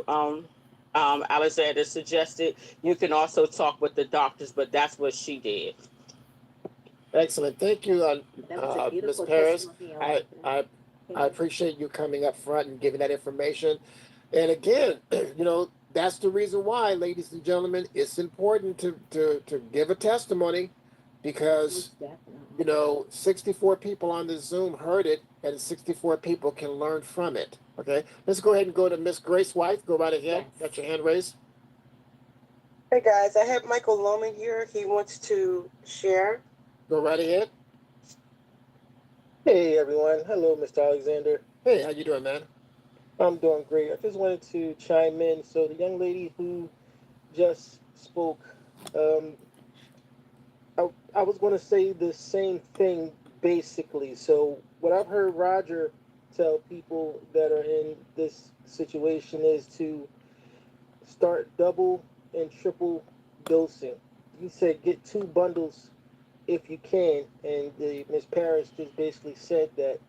Alexander suggested, you can also talk with the doctors, but that's what she did. Excellent. Thank you, That was a Ms. beautiful Paris. testimonial. I appreciate you coming up front and giving that information. And again, that's the reason why, ladies and gentlemen, it's important to give a testimony, because, 64 people on the Zoom heard it, and 64 people can learn from it. Okay, let's go ahead and go to Miss Grace White. Go right ahead. Yes. Got your hand raised. Hey guys, I have Michael Loman here. He wants to share. Go right ahead. Hey everyone. Hello, Mr. Alexander. Hey, how you doing, man? I'm doing great. I just wanted to chime in. So the young lady who just spoke, I was going to say the same thing basically. So what I've heard Roger tell people that are in this situation is to start double and triple dosing. He said get 2 bundles if you can, and Ms. Paris just basically said that.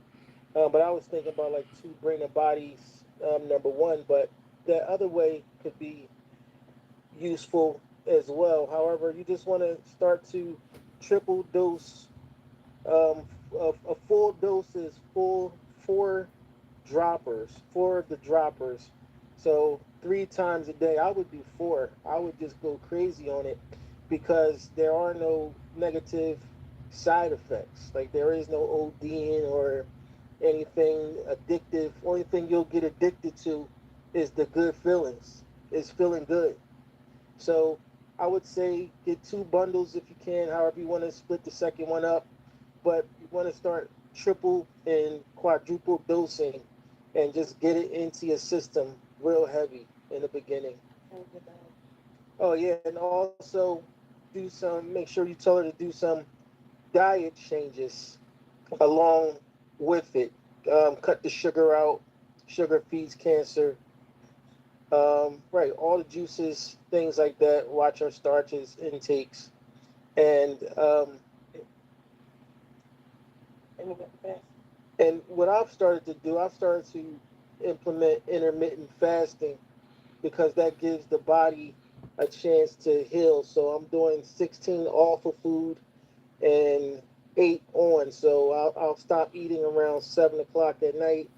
But I was thinking about like 2 brain and bodies, number 1, but the other way could be useful as well. However, you just want to start to triple dose. A full dose is 4 droppers, 4 of the droppers. So 3 times a day. I would do 4. I would just go crazy on it because there are no negative side effects. Like there is no ODing or anything addictive. Only thing you'll get addicted to is the good feelings. Is feeling good. So I would say get 2 bundles if you can, however you want to split the second one up. But you want to start triple and quadruple dosing and just get it into your system real heavy in the beginning. Oh yeah, and also make sure you tell her to do some diet changes along with it. Cut the sugar out, sugar feeds cancer. Right, all the juices, things like that. Watch our starches intakes, and and what I've started to do, I've started to implement intermittent fasting because that gives the body a chance to heal. So I'm doing 16 off of food and 8 on. So I'll stop eating around 7 o'clock at night,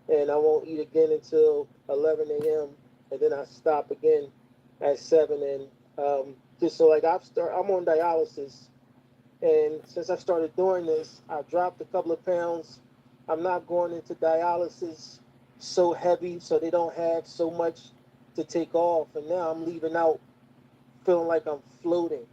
and I won't eat again until 11 a.m. and then I stop again at 7. And just so like I'm on dialysis, and since I started doing this, I dropped a couple of pounds. I'm not going into dialysis so heavy, so they don't have so much to take off. And now I'm leaving out feeling like I'm floating.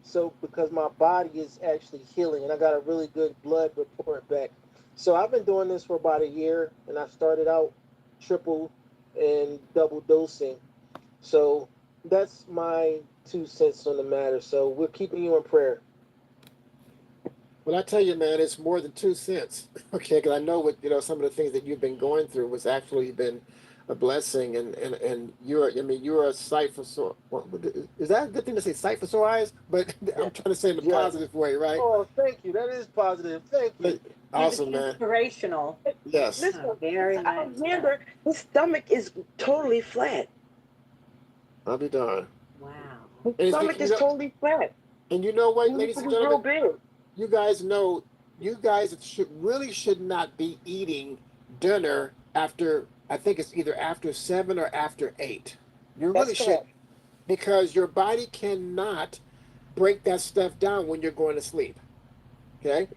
So because my body is actually healing, and I got a really good blood report back. So I've been doing this for about a year, and I started out triple and double dosing. So that's my 2 cents on the matter. So we're keeping you in prayer. Well, I tell you, man, it's more than 2 cents. Okay, because I know what some of the things that you've been going through was actually been a blessing, and you're, I mean, you're a sight for sore. Well, is that a good thing to say, sight for sore eyes? But I'm trying to say in a Yes. positive way, right? Oh, thank you. That is positive. Thank you. But awesome, man. Inspirational. Yes, Listen, Very much. Alexander, his stomach is totally flat. I'll be darned. Wow. His And stomach is totally flat. and you know what, He ladies was and real gentlemen, big. you guys know, you guys should not be eating dinner after, I think it's either after 7 or after 8. You That's really should, correct. because your body cannot break that stuff down when you're going to sleep. Okay,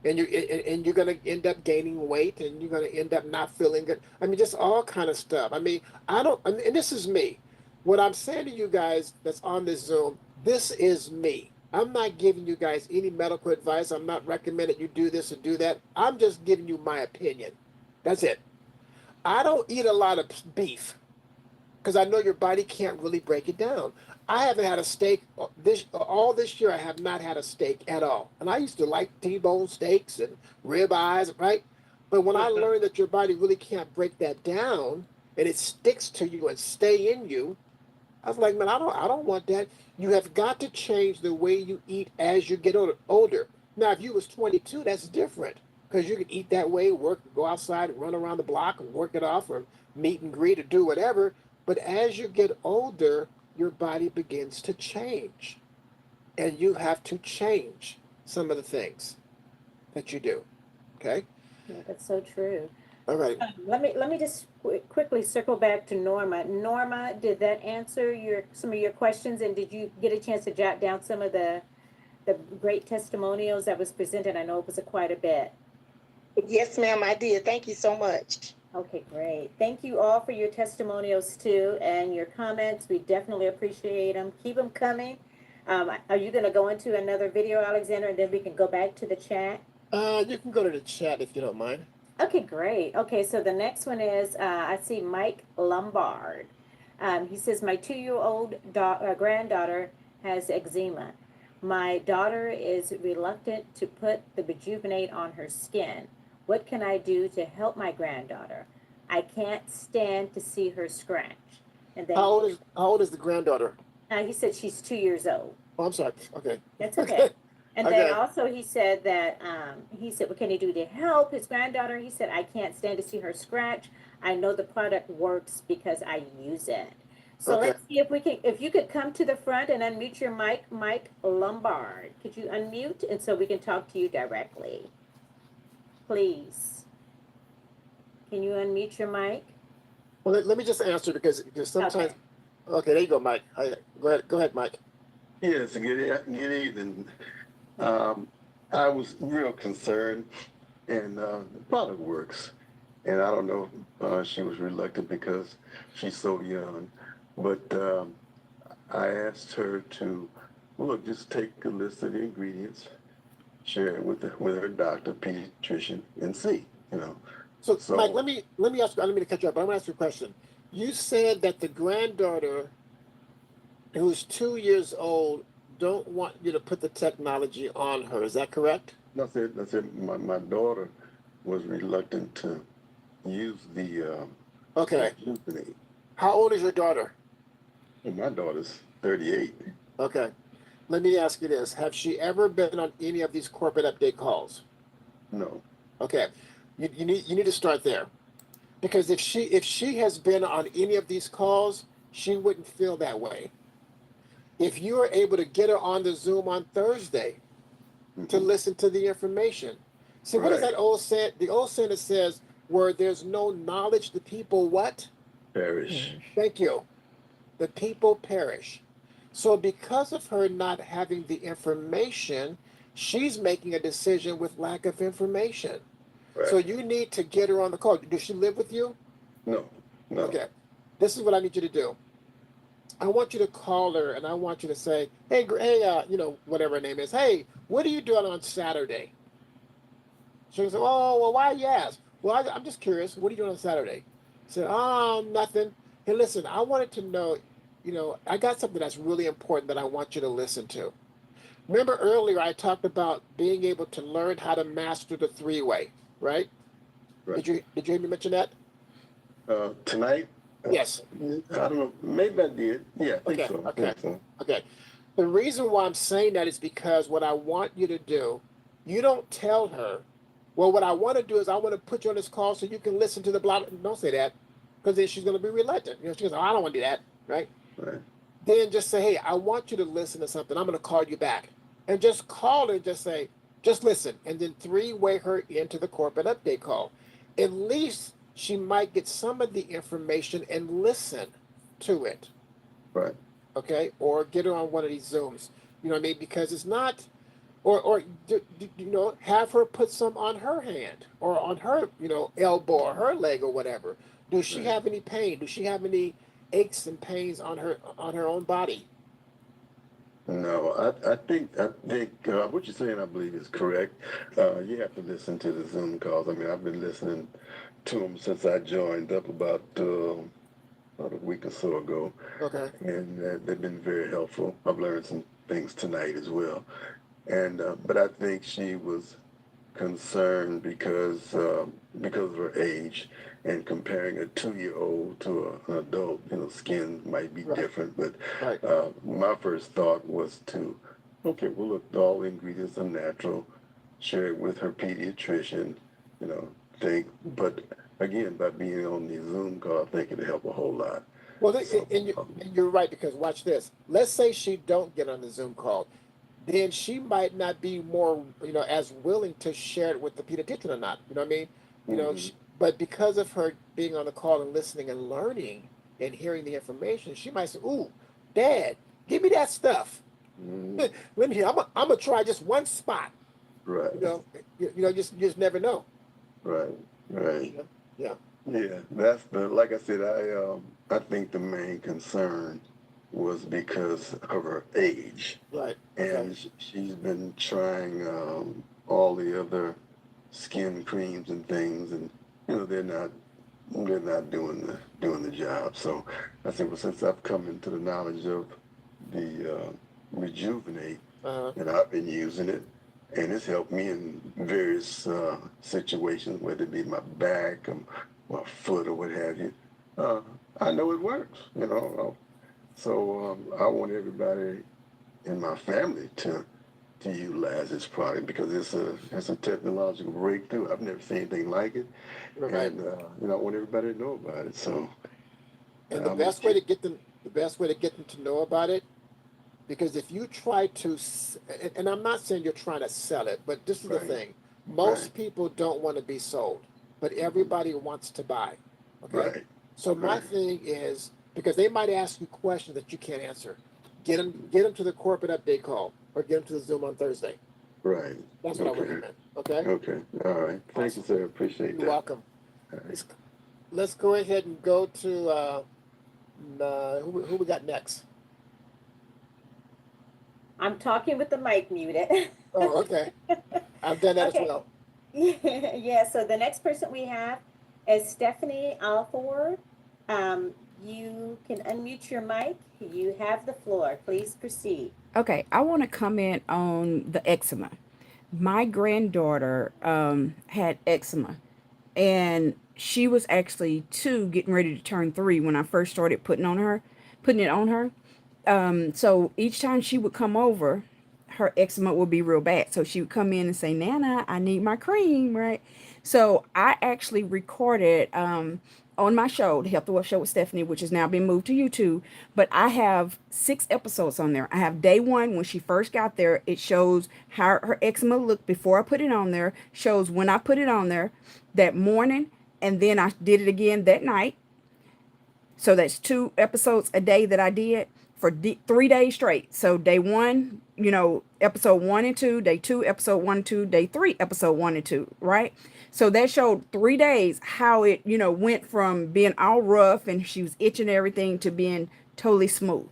and you're going to end up gaining weight, and you're going to end up not feeling good. I mean, just all kind of stuff. I mean, and this is me. What I'm saying to you guys that's on this Zoom, this is me. I'm not giving you guys any medical advice. I'm not recommending you do this or do that. I'm just giving you my opinion. That's it. I don't eat a lot of beef because I know your body can't really break it down. I haven't had a steak this year. I have not had a steak at all, and I used to like T-bone steaks and rib eyes, right? But when I learned that your body really can't break that down and it sticks to you and stay in you, I was like, man, I don't want that. You have got to change the way you eat as you get older. Now, if you was 22, that's different because you can eat that way, work, go outside, and run around the block and work it off, or meet and greet, or do whatever. But as you get older, your body begins to change, and you have to change some of the things that you do. Okay. Yeah, that's so true. All right. Let me just quickly circle back to Norma. Norma, did that answer some of your questions, and did you get a chance to jot down some of the great testimonials that was presented? I know it was quite a bit. Yes, ma'am, I did. Thank you so much. Okay, great. Thank you all for your testimonials too, and your comments. We definitely appreciate them. Keep them coming. Are you going to go into another video, Alexander, and then we can go back to the chat? You can go to the chat if you don't mind. Okay, great. Okay, so the next one is I see Mike Lombard. He says, my 2-year-old granddaughter has eczema. My daughter is reluctant to put the Rejuvenate on her skin. What can I do to help my granddaughter? I can't stand to see her scratch. And then How old is the granddaughter? he said she's 2 years old. Oh, I'm sorry. Okay. That's okay. And Okay. then also he said that what can he do to help his granddaughter? He said, I can't stand to see her scratch. I know the product works because I use it. So Okay. let's see if you could come to the front and unmute your mic, Mike Lombard. Could you unmute and so we can talk to you directly? Please. Can you unmute your mic? Well, let me just answer because sometimes. Okay, there you go, Mike. Go ahead, Mike. Yes, good evening. I was real concerned, and the product works. And I don't know if she was reluctant because she's so young, but I asked her to, look, just take a list of the ingredients, share it with her doctor, pediatrician, and see, So, Mike, let me ask you. I don't mean to cut you off, but I'm going to ask you a question. You said that the granddaughter, who's 2 years old, don't want you to put the technology on her. Is that correct? That's it. My daughter was reluctant to use the Okay. Rejuvenate. How old is your daughter? And my daughter's 38. Okay. Let me ask you this. Have she ever been on any of these corporate update calls? No. Okay. You need to start there. Because if she has been on any of these calls, she wouldn't feel that way. If you are able to get her on the Zoom on Thursday to Mhm. listen to the information. See, what is Right. that old saying? The old saying that says, where there's no knowledge, the people what? Perish. Thank you. The people perish. So because of her not having the information, she's making a decision with lack of information. So Right. you need to get her on the call. Does she live with you? No. No. Okay. This is what I need you to do. I want you to call her and I want you to say, hey, whatever her name is. Hey, what are you doing on Saturday? She'll say, oh, well, why you ask? Well, I'm just curious. What are you doing on Saturday? I said, nothing. Hey, listen, I wanted to know, I got something that's really important that I want you to listen to. Remember earlier I talked about being able to learn how to master the three-way, right? Right. Did you hear me mention that? Tonight, Yes. I don't know. Maybe I did. Yeah, I think Okay, so. I okay, think so. okay. The reason why I'm saying that is because what I want you to do, you don't tell her, well, what I want to do is I want to put you on this call so you can listen to the blah. Don't say that, because then she's going to be reluctant. She goes, oh, I don't want to do that, right? Right. Then just say, hey, I want you to listen to something. I'm going to call you back. And just call her and just say, just listen. And then three-way her into the corporate update call. At least she might get some of the information and listen to it. Right. Okay? Or get her on one of these Zooms. You know what I mean? Because it's not, or have her put some on her hand or on her, elbow or her leg or whatever. Does she Right. have any pain? Does she have any aches and pains on her own body? No, I think what you're saying, I believe, is correct. You have to listen to the Zoom calls. I mean, I've been listening to them since I joined up about a week or so ago, Okay. and they've been very helpful. I've learned some things tonight as well, and but I think she was concerned because of her age and comparing a 2-year-old to an adult, skin might be Right. different. But Right. my first thought was to, okay, well, look, all the ingredients are natural. Share it with her pediatrician, you know, think. But again, by being on the Zoom call, I think it'll help a whole lot. Well, So, and you're right, because watch this. Let's say she don't get on the Zoom call, then she might not be more, as willing to share it with the pediatrician or not. You know what I mean? mhm, But because of her being on the call and listening and learning and hearing the information, she might say, "Ooh, Dad, give me that stuff. mhm, Let me. I'm gonna try just one spot. right, You just never know. right, right. Yeah. Yeah, that's like I said, I think the main concern was because of her age, Right. Okay. and she's been trying all the other skin creams and things, and they're not doing the job. So I said, well, since I've come into the knowledge of the Rejuvenate, Uh-huh. and I've been using it, and it's helped me in various situations, whether it be my back, my foot, or what have you. Uh, I know it works, So I want everybody in my family to utilize this product because it's a technological breakthrough. I've never seen anything like it, Right. and I want everybody to know about it. So And the I'm gonna best way to keep get them to know about it, because if you try to, and I'm not saying you're trying to sell it, but this is the right, thing: right, most people don't want to be sold, but mhm, everybody wants to buy. Okay, right, so my right, thing is, because they might ask you questions that you can't answer, get them to the corporate update call or get them to the Zoom on Thursday. right. That's what I Okay, recommend. Okay, okay, all right. Thank you, awesome. sir. Appreciate You're that. welcome. All right. Let's go ahead and go to who we got next. I'm talking with the mic muted. Oh, okay. I've done that as Okay. well. Yeah, so the next person we have is Stephanie Alford. You can unmute your mic. You have the floor. Please proceed. Okay, I want to comment on the eczema. My granddaughter had eczema, and she was actually 2, getting ready to turn 3 when I first started putting it on her. So each time she would come over, her eczema would be real bad. So she would come in and say, Nana, I need my cream, right? So I actually recorded on my show, the Health and Wealth Show with Stephanie, which has now been moved to YouTube. But I have 6 episodes on there. I have day 1 when she first got there. It shows how her eczema looked before I put it on there, shows when I put it on there that morning, and then I did it again that night. So that's 2 episodes a day that I did for 3 days straight. So day 1, episode 1 and 2, day 2, episode 1 and 2, day 3, episode 1 and 2, right? So that showed 3 days how it, went from being all rough and she was itching everything to being totally smooth.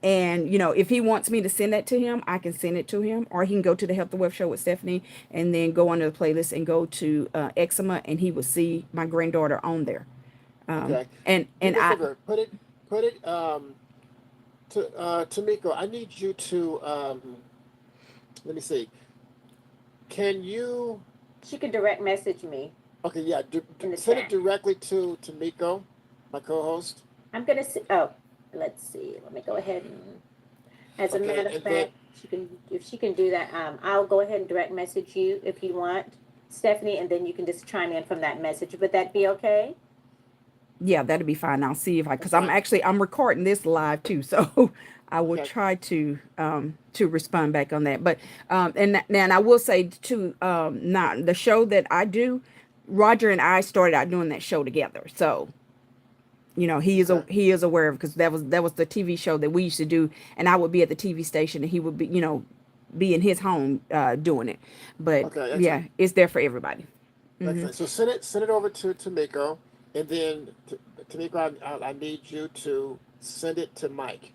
And, if he wants me to send that to him, I can send it to him, or he can go to the Health and Wealth Show with Stephanie and then go under the playlist and go to eczema, and he will see my granddaughter on there. Okay. And Do me a I, favor, put it to Tamiko. I need you to let me see. Can you? She can direct message me. Okay, yeah. In the Send chat. it directly to Tamiko, my co-host. I'm gonna see. Oh, let's see. Let me go ahead and. As a Okay, matter of and fact, if she can do that, I'll go ahead and direct message you if you want, Stephanie, and then you can just chime in from that message. Would that be okay? yeah, that'll be fine. I'll see if because That's I'm recording this live too, so I will Okay. try to respond back on that. But and I will say too, now the show that I do, Roger and I started out doing that show together, so he is Okay. he is aware of, because that was the TV show that we used to do, and I would be at the TV station and he would be be in his home doing it. But Okay. Excellent. yeah, it's there for everybody. Excellent. So send it over to Tamiko, and then Tamiko, I need you to send it to Mike.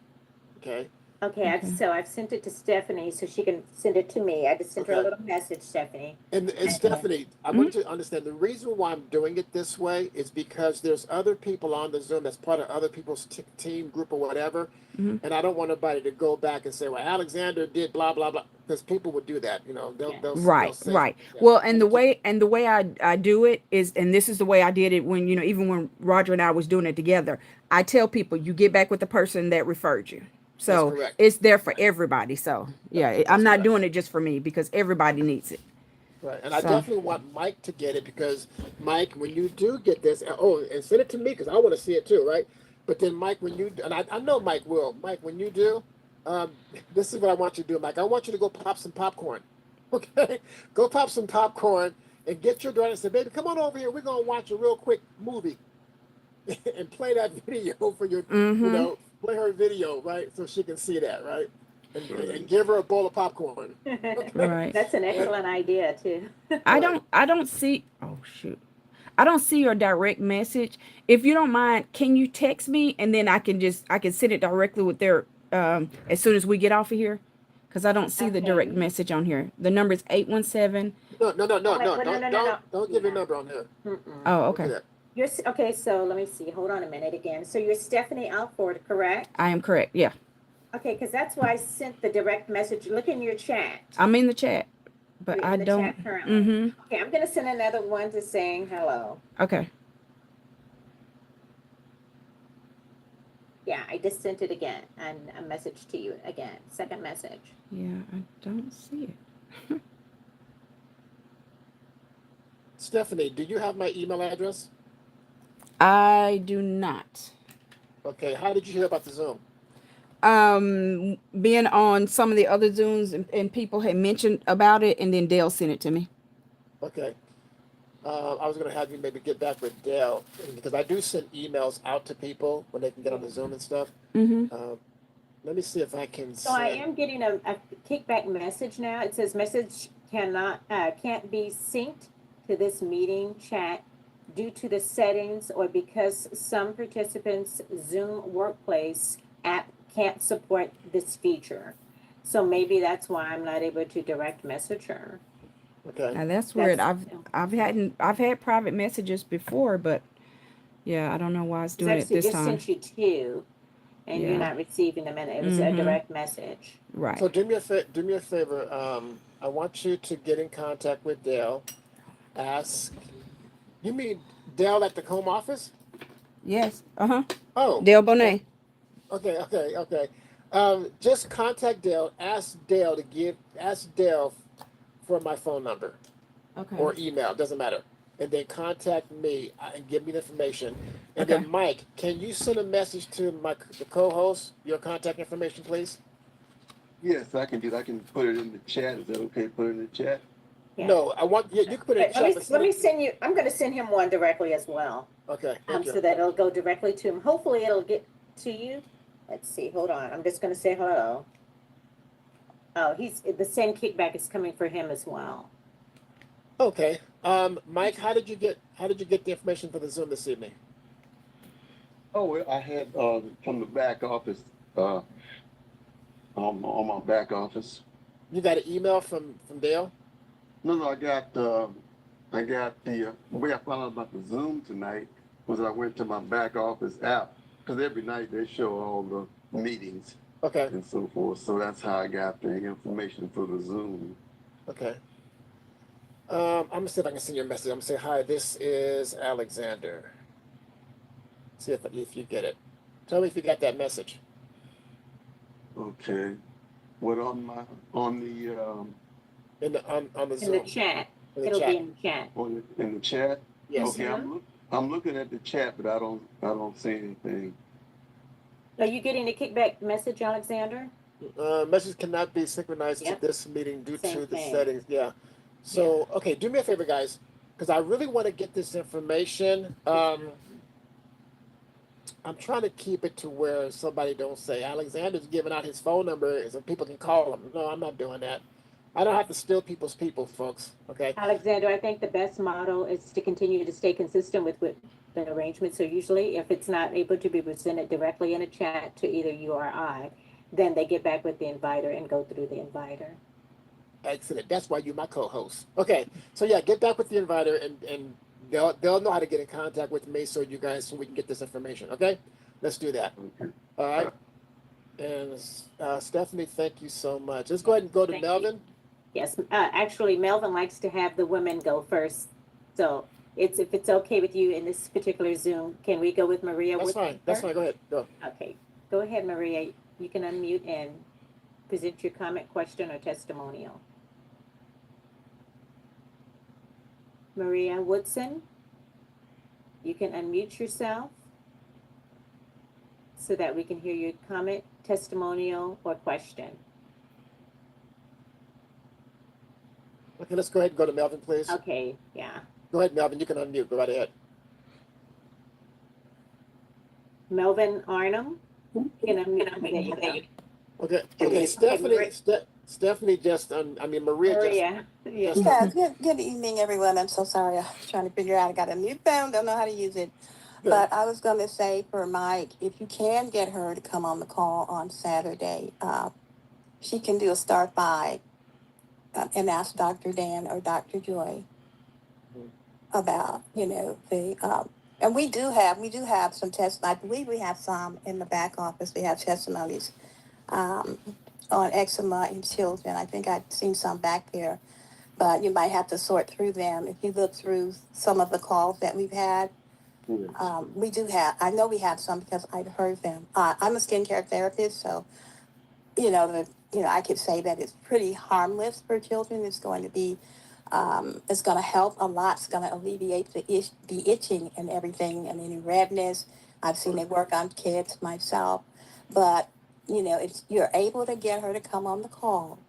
Okay. Okay, I've sent it to Stephanie so she can send it to me. I just sent her a Okay. little message, Stephanie. And Stephanie, I want you to understand the reason why I'm doing it this way is because there's other people on the Zoom that's part of other people's team group or whatever, and I don't want nobody to go back and say, "Well, Alexander did blah blah blah," because people would do that. They'll Right, say, right. yeah. Well, and the way I do it is, and this is the way I did it when, even when Roger and I was doing it together, I tell people, you get back with the person that referred you. That's So correct. it's there for everybody. So yeah, I'm That's not correct. doing it just for me, because everybody needs it. Right, and I So definitely want Mike to get it, because Mike, when you do get this, and send it to me because I want to see it too, right? But then Mike, when you, and I know Mike will, Mike, when you do, this is what I want you to do, Mike. I want you to go pop some popcorn, okay? Go pop some popcorn and get your daughter and say, baby, come on over here. We're gonna watch a real quick movie, and play that video for your, play her video, right, so she can see that, right? And give her a bowl of popcorn. right. That's an excellent idea too. I don't see. Oh shoot. I don't see your direct message. If you don't mind, can you text me, and then I can send it directly with their as soon as we get off of here, because I don't see the direct Okay. message on here. The number is 817. No, Oh, wait, no. don't give your Yeah. number on there. Oh, Don't do okay. that. Okay, so let me see. Hold on a minute again. So you're Stephanie Alford, correct? I am correct. Yeah, Okay, because that's why I sent the direct message. Look in your chat. I'm in the chat, but You're I in the don't. chat currently. Mm-hmm. Okay, I'm gonna send another one to saying hello. Okay. Yeah, I just sent it again, and a message to you again. Second message. Yeah, I don't see it. Stephanie, do you have my email address? I do not. Okay, how did you hear about the Zoom? Being on some of the other Zooms, and people had mentioned about it, and then Dale sent it to me. Okay. I was going to have you maybe get back with Dale, because I do send emails out to people when they can get on the Zoom and stuff. Mm-hmm. Let me see if I can So I send. am getting a kickback message now. It says message can't be synced to this meeting chat due to the settings or because some participants' Zoom Workplace app can't support this feature. So maybe that's why I'm not able to direct message her. Okay. Now that's weird. That's- I've had private messages before, but yeah, I don't know why it's doing it Actually, this just time. sent you two, and Yeah. you're not receiving them, and it was a Mhm. direct message. Right. So do me a favor. I want you to get in contact with Dale. Ask You mean Dell at the home office? Yes. Oh, Dale okay, Bonet. okay. Just contact Dell. Ask Dell for my phone number Okay. or email. Doesn't matter. And then contact me and give me the information. And Okay. then Mike, can you send a message to the co-host your contact information, please? Yes, I can do that. I can put it in the chat. Is that okay? Put it in the chat? Yeah. No, I want you can put it in But chat, but let me send you, I'm gonna send him one directly as well. Okay, thank you. So that it'll go directly to him. Hopefully it'll get to you. Let's see, hold on. I'm just gonna say hello. Oh, the same kickback is coming for him as well. Okay. Mike, how did you get the information for the Zoom this evening? Oh, well, I had from the back office, on my back office. You got an email from Dale? No, I got the way I found out about the Zoom tonight was I went to my back office app because every night they show all the meetings Okay. and so forth. So that's how I got the information for the Zoom. Okay. I'm gonna see if I can send you a message. I'm gonna say hi. This is Alexander. See if you get it. Tell me if you got that message. Okay. What on the On the In Zoom. the chat. In the It'll chat. be in the chat. in the chat? Yes. Okay, I'm looking at the chat, but I don't see anything. Are you getting a kickback message, Alexander? Message cannot be synchronized Yep. to this meeting due Same to the thing. settings. Yeah. So okay, do me a favor, guys, because I really want to get this information. I'm trying to keep it to where somebody don't say Alexander's giving out his phone number so people can call him. No, I'm not doing that. I don't have to steal people's people, folks. Okay. Alexander, I think the best model is to continue to stay consistent with the arrangement. So usually if it's not able to be presented directly in a chat to either you or I, then they get back with the inviter and go through the inviter. Excellent. That's why you're my co-host. Okay. So yeah, get back with the inviter and they'll know how to get in contact with me so we can get this information. Okay. Let's do that. Okay. All right. And Stephanie, thank you so much. Let's go ahead and go to Thank Melvin. you. Yes, actually, Melvin likes to have the women go first. So if it's okay with you in this particular Zoom, can we go with Maria? That's fine. That's fine. Go ahead. Go. Okay, go ahead, Maria. You can unmute and present your comment, question, or testimonial. Maria Woodson, you can unmute yourself so that we can hear your comment, testimonial, or question. Okay, let's go ahead and go to Melvin, please. Okay, yeah. Go ahead, Melvin. You can unmute. Go right ahead. Melvin Arnhem, you can unmute. There you go. Okay. Okay. Stephanie just. Maria. Yes. Yeah, good evening, everyone. I'm so sorry. I'm trying to figure out. I got a new phone, don't know how to use it. Good. But I was going to say for Mike, if you can get her to come on the call on Saturday, she can do a start by and ask Dr. Dan or Dr. Joy about, and we do have some tests. I believe we have some in the back office. We have testimonies on eczema in children. I think I've seen some back there, but you might have to sort through them. If you look through some of the calls that we've had, we do have, I know we have some because I've heard them. I'm a skincare therapist, so, I could say that it's pretty harmless for children. It's going to be, it's going to help a lot. It's going to alleviate the itching and everything and any redness. I've seen it work on kids myself, but you're able to get her to come on the call.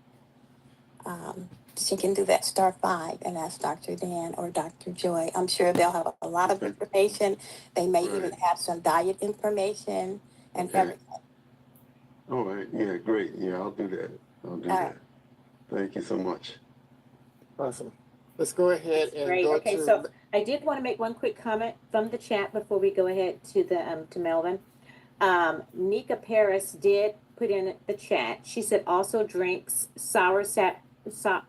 She can do that star 5 and ask Dr. Dan or Dr. Joy. I'm sure they'll have a lot of information. They may even have some diet information and everything. All right. Yeah, great. Yeah, I'll do that. Right. Thank you so much. Awesome. Let's go ahead and Great. go Okay, to. so I did want to make one quick comment from the chat before we go ahead to to Melvin. Nika Paris did put in the chat. She said also drinks sour sap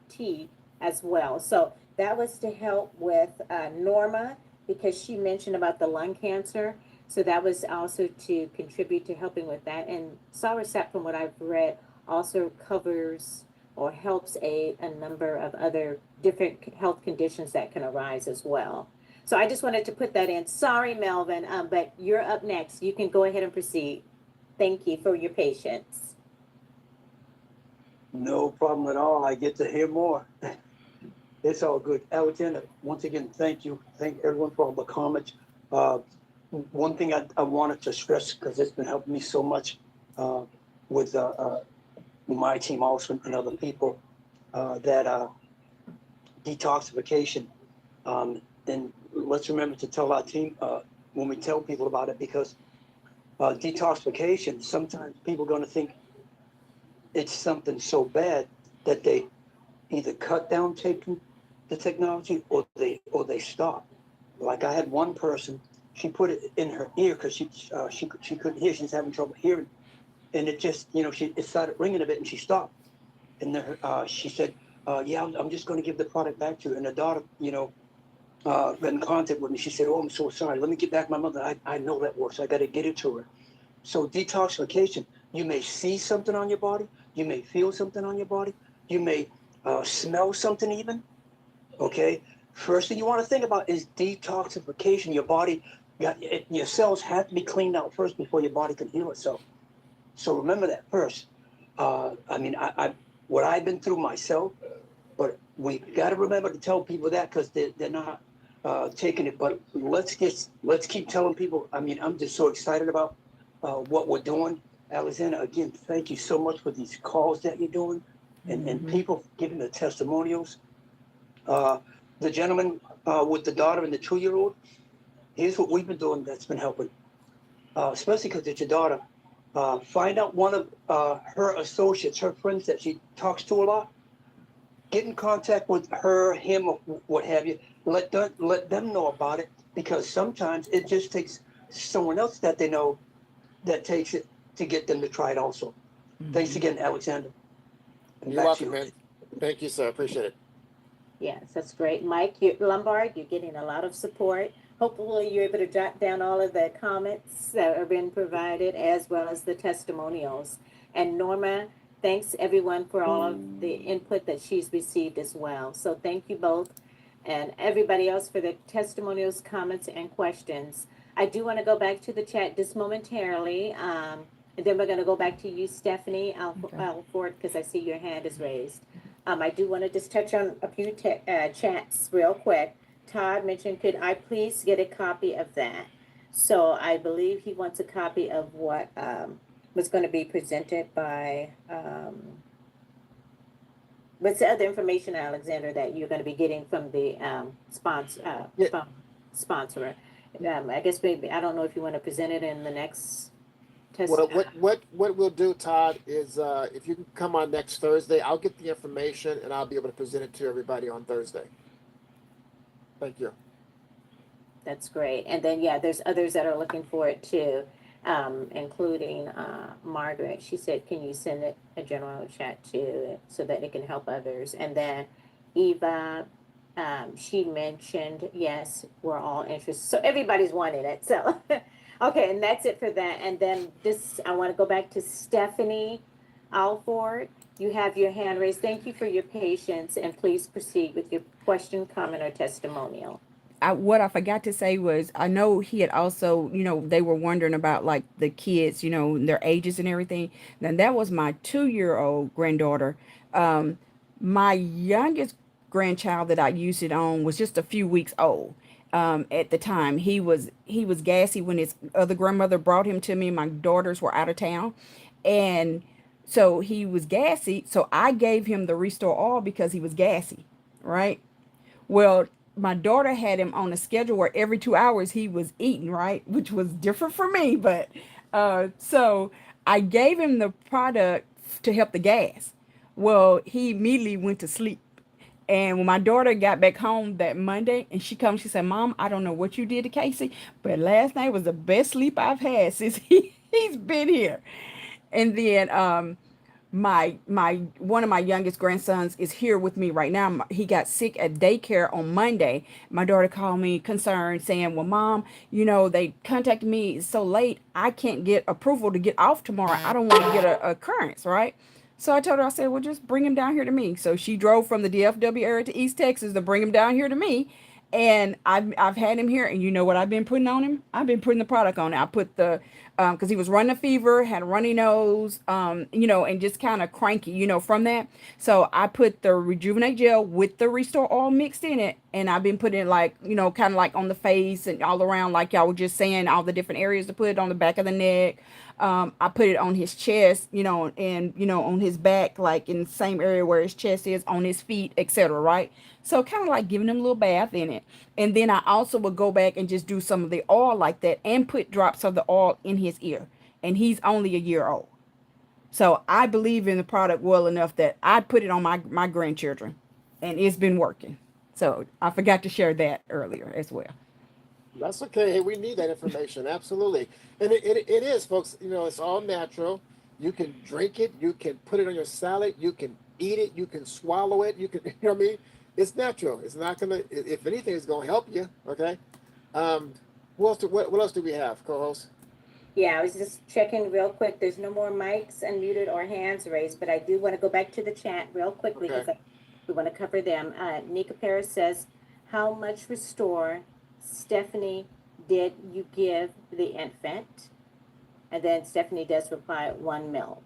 tea as well. So that was to help with Norma because she mentioned about the lung cancer. So that was also to contribute to helping with that. And sour sap, from what I've read, also covers or helps a number of other different health conditions that can arise as well. So I just wanted to put that in. Sorry, Melvin, but you're up next. You can go ahead and proceed. Thank you for your patience. No problem at all. I get to hear more. It's all good. Alexander, once again, thank you. Thank everyone for all the comments. One thing I wanted to stress, because it's been helping me so much with my team also and other people, that detoxification. And let's remember to tell our team when we tell people about it, because detoxification, sometimes people are going to think it's something so bad that they either cut down taking the technology or they stop. Like I had one person, she put it in her ear because she couldn't hear. She's having trouble hearing, and it just it started ringing a bit, and she stopped. And she said, "Yeah, I'm just going to give the product back to you." And the daughter, got in contact with me. She said, "Oh, I'm so sorry. Let me get back my mother. I know that works. I got to get it to her." So detoxification, you may see something on your body, you may feel something on your body, you may smell something even. Okay. First thing you want to think about is detoxification. Your body, your cells have to be cleaned out first before your body can heal itself. So remember that first. I what I've been through myself, but we got to remember to tell people that because they're not taking it. But let's keep telling people. I'm just so excited about what we're doing. Alexander, again, thank you so much for these calls that you're doing and people giving the testimonials. The gentleman with the daughter and the 2-year-old, here's what we've been doing that's been helping, especially because it's your daughter. Find out one of her associates, her friends that she talks to a lot. Get in contact with her, him, or what have you. Let them know about it, because sometimes it just takes someone else that they know that takes it to get them to try it also. Thanks again, Alexander. And You're back to welcome, you. man. Thank you, sir. Appreciate it. Yes, that's great. Mike Lombard, you're getting a lot of support. Hopefully you're able to jot down all of the comments that have been provided as well as the testimonials. And Norma, thanks everyone for all of the input that she's received as well. So thank you both and everybody else for the testimonials, comments, and questions. I do want to go back to the chat just momentarily. And then we're going to go back to you, Stephanie Alford, because I see your hand is raised. I do want to just touch on a few chats real quick. Todd mentioned, could I please get a copy of that? So I believe he wants a copy of what was going to be presented by, what's the other information, Alexander, that you're going to be getting from the sponsorer? I guess maybe, I don't know if you want to present it in the next test. Well, what we'll do, Todd, is if you can come on next Thursday, I'll get the information and I'll be able to present it to everybody on Thursday. Thank you. That's great. And then, yeah, there's others that are looking for it too, including Margaret. She said, can you send it a general chat too so that it can help others? And then Eva, she mentioned, yes, we're all interested. So everybody's wanting it. So, okay, and that's it for that. And then I want to go back to Stephanie Alford. You have your hand raised. Thank you for your patience, and please proceed with your question, comment, or testimonial. What I forgot to say was, I know he had also, they were wondering about like the kids, their ages and everything. Now that was my 2-year-old granddaughter. My youngest grandchild that I used it on was just a few weeks old. At the time, he was gassy when his other grandmother brought him to me. My daughters were out of town, and so he was gassy. So I gave him the Restore All because he was gassy, right? Well, my daughter had him on a schedule where every 2 hours he was eating, right? Which was different for me, but so I gave him the product to help the gas. Well, he immediately went to sleep. And when my daughter got back home that Monday and she said, Mom, I don't know what you did to Casey, but last night was the best sleep I've had since he's been here. And then my one of my youngest grandsons is here with me right now. He got sick at daycare on Monday. My daughter called me concerned saying, well, Mom, they contacted me so late, I can't get approval to get off tomorrow. I don't want to get a occurrence, right? So I told her, I said, well, just bring him down here to me. So she drove from the DFW area to East Texas to bring him down here to me. And I've had him here, and you know what I've been putting on him? I've been putting the product on it. I put the because he was running a fever, had a runny nose, and just kind of cranky, from that. So I put the Rejuvenate Gel with the Restore Oil mixed in it, and I've been putting it like, kind of like on the face and all around, like y'all were just saying, all the different areas to put it on the back of the neck. I put it on his chest, and on his back, like in the same area where his chest is, on his feet, etc. Right? So kind of like giving him a little bath in it. And then I also would go back and just do some of the oil like that and put drops of the oil in his ear. And he's only a year old. So I believe in the product well enough that I'd put it on my grandchildren. And it's been working. So I forgot to share that earlier as well. That's okay. Hey, we need that information. Absolutely. And it is, folks. It's all natural. You can drink it. You can put it on your salad. You can eat it. You can swallow it. You can, you know what I mean? It's natural. It's not going to, if anything, it's going to help you. Okay. What else do we have, co-host? Yeah, I was just checking real quick. There's no more mics unmuted or hands raised, but I do want to go back to the chat real quickly because Okay. we want to cover them. Nika Paris says, how much Restore, Stephanie, did you give the infant? And then Stephanie does reply 1 ml.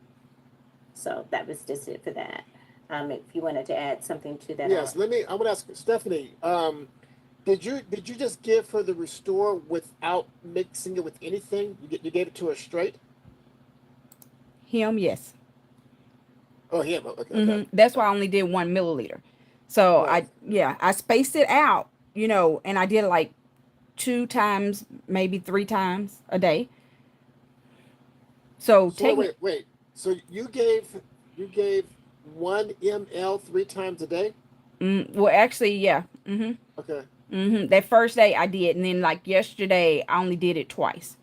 So that was just it for that. If you wanted to add something to that. Yes. I want to ask Stephanie, did you just give her the Restore without mixing it with anything? You gave it to her straight? Him, yes. Oh, him. Okay. That's why I only did 1 milliliter. So Right. I spaced it out, and I did it like 2 times, maybe 3 times a day. So So take wait. So you gave 1 ml 3 times a day? well, actually, yeah. Okay. That first day I did, and then like yesterday I only did it twice.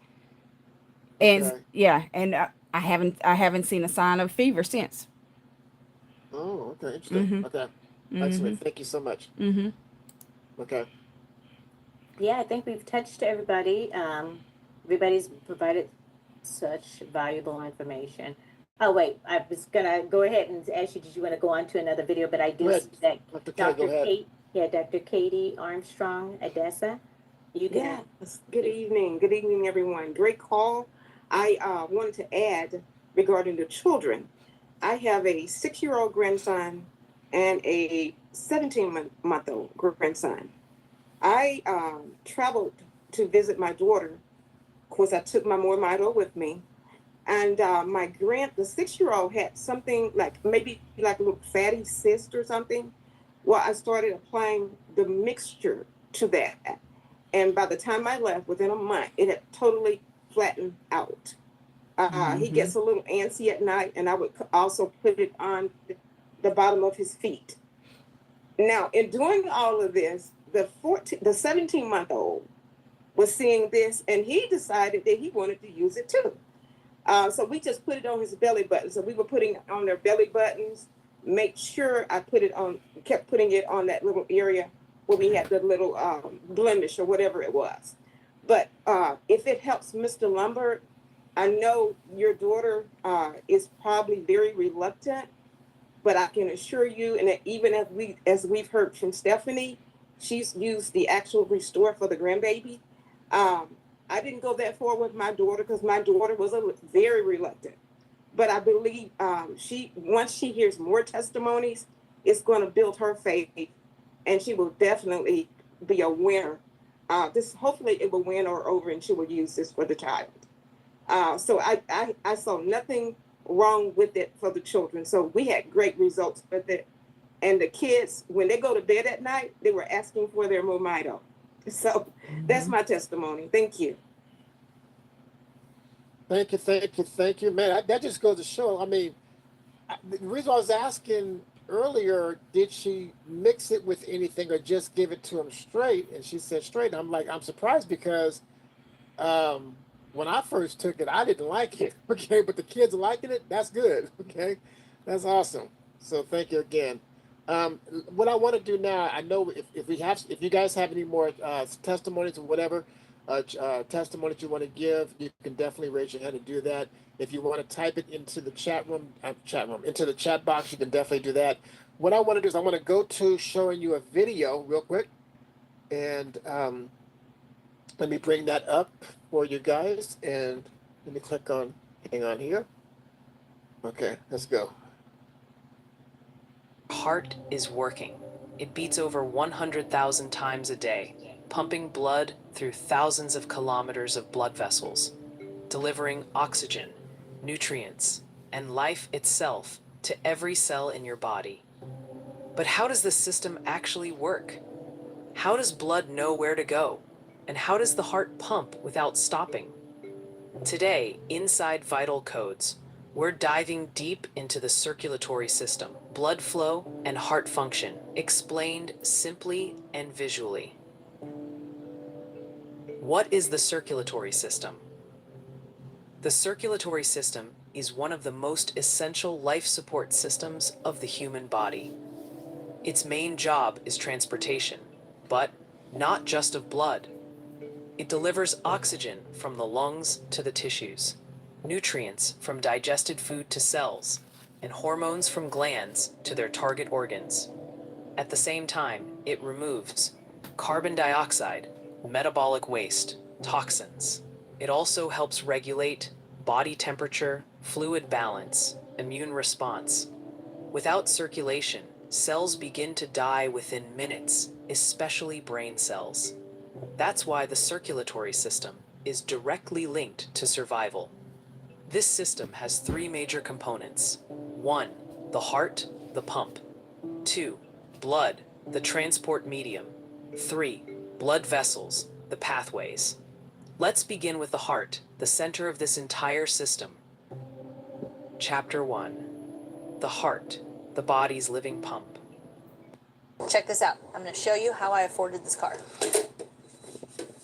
And Okay. yeah, and I haven't seen a sign of fever since. Oh, okay. Interesting. Mhm. Okay. Mhm. Excellent. Thank you so much. Mhm. Okay. Yeah, I think we've touched everybody. Everybody's provided such valuable information. Oh, wait, I was gonna go ahead and ask you, did you want to go on to another video? But I Go do ahead. see that Dr. K, go ahead. Dr. Katie Armstrong Adessa, you can. Yes. Good evening. Good evening, everyone. Great call. I wanted to add regarding the children. I have a 6-year-old grandson and a 17-month-old grandson. I traveled to visit my daughter. Of course, I took my MoreMito with me. And the 6-year-old had something like maybe like a little fatty cyst or something. Well, I started applying the mixture to that. And by the time I left, within a month, it had totally flattened out. He Mhm. gets a little antsy at night, and I would also put it on the bottom of his feet. Now, in doing all of this, the 17-month-old was seeing this, and he decided that he wanted to use it too. So we just put it on his belly button. So we were putting it on their belly buttons. Make sure I kept putting it on that little area where we had the little blemish or whatever it was. But if it helps Mr. Lombard, I know your daughter is probably very reluctant, but I can assure you, and that even as we've heard from Stephanie, she's used the actual Restore for the grandbaby. Um, I didn't go that far with my daughter because my daughter was very reluctant. But I believe she once she hears more testimonies, it's going to build her faith, and she will definitely be a winner. This hopefully it will win her over, and she will use this for the child. So I saw nothing wrong with it for the children. So we had great results with it. And the kids, when they go to bed at night, they were asking for their MoreMito. So that's my testimony. Thank you. Thank you, man. That just goes to show. I mean, the reason I was asking earlier, did she mix it with anything or just give it to him straight? And she said straight. And I'm like, I'm surprised because um, when I first took it, I didn't like it. Okay, but the kids are liking it. That's good. Okay, that's awesome. So thank you again. What I want to do now, I know if you guys have any more testimonies or whatever testimonies you want to give, you can definitely raise your hand and do that. If you want to type it into the into the chat box, you can definitely do that. What I want to do is I want to go to showing you a video real quick, And let me bring that up for you guys. And let me click on, hang on here. Okay, let's go. Heart is working. It beats over 100,000 times a day, pumping blood through thousands of kilometers of blood vessels, delivering oxygen, nutrients, and life itself to every cell in your body. But how does this system actually work? How does blood know where to go? And how does the heart pump without stopping? Today, inside Vital Codes, we're diving deep into the circulatory system, blood flow, and heart function, explained simply and visually. What is the circulatory system? The circulatory system is one of the most essential life support systems of the human body. Its main job is transportation, but not just of blood. It delivers oxygen from the lungs to the tissues, nutrients from digested food to cells, and hormones from glands to their target organs. At the same time, it removes carbon dioxide, metabolic waste, toxins. It also helps regulate body temperature, fluid balance, immune response. Without circulation, cells begin to die within minutes, especially brain cells. That's why the circulatory system is directly linked to survival. This system has three major components. 1. The heart, the pump. 2. Blood, the transport medium. 3. Blood vessels, the pathways. Let's begin with the heart, the center of this entire system. Chapter 1. The heart, the body's living pump. Check this out. I'm going to show you how I afforded this car.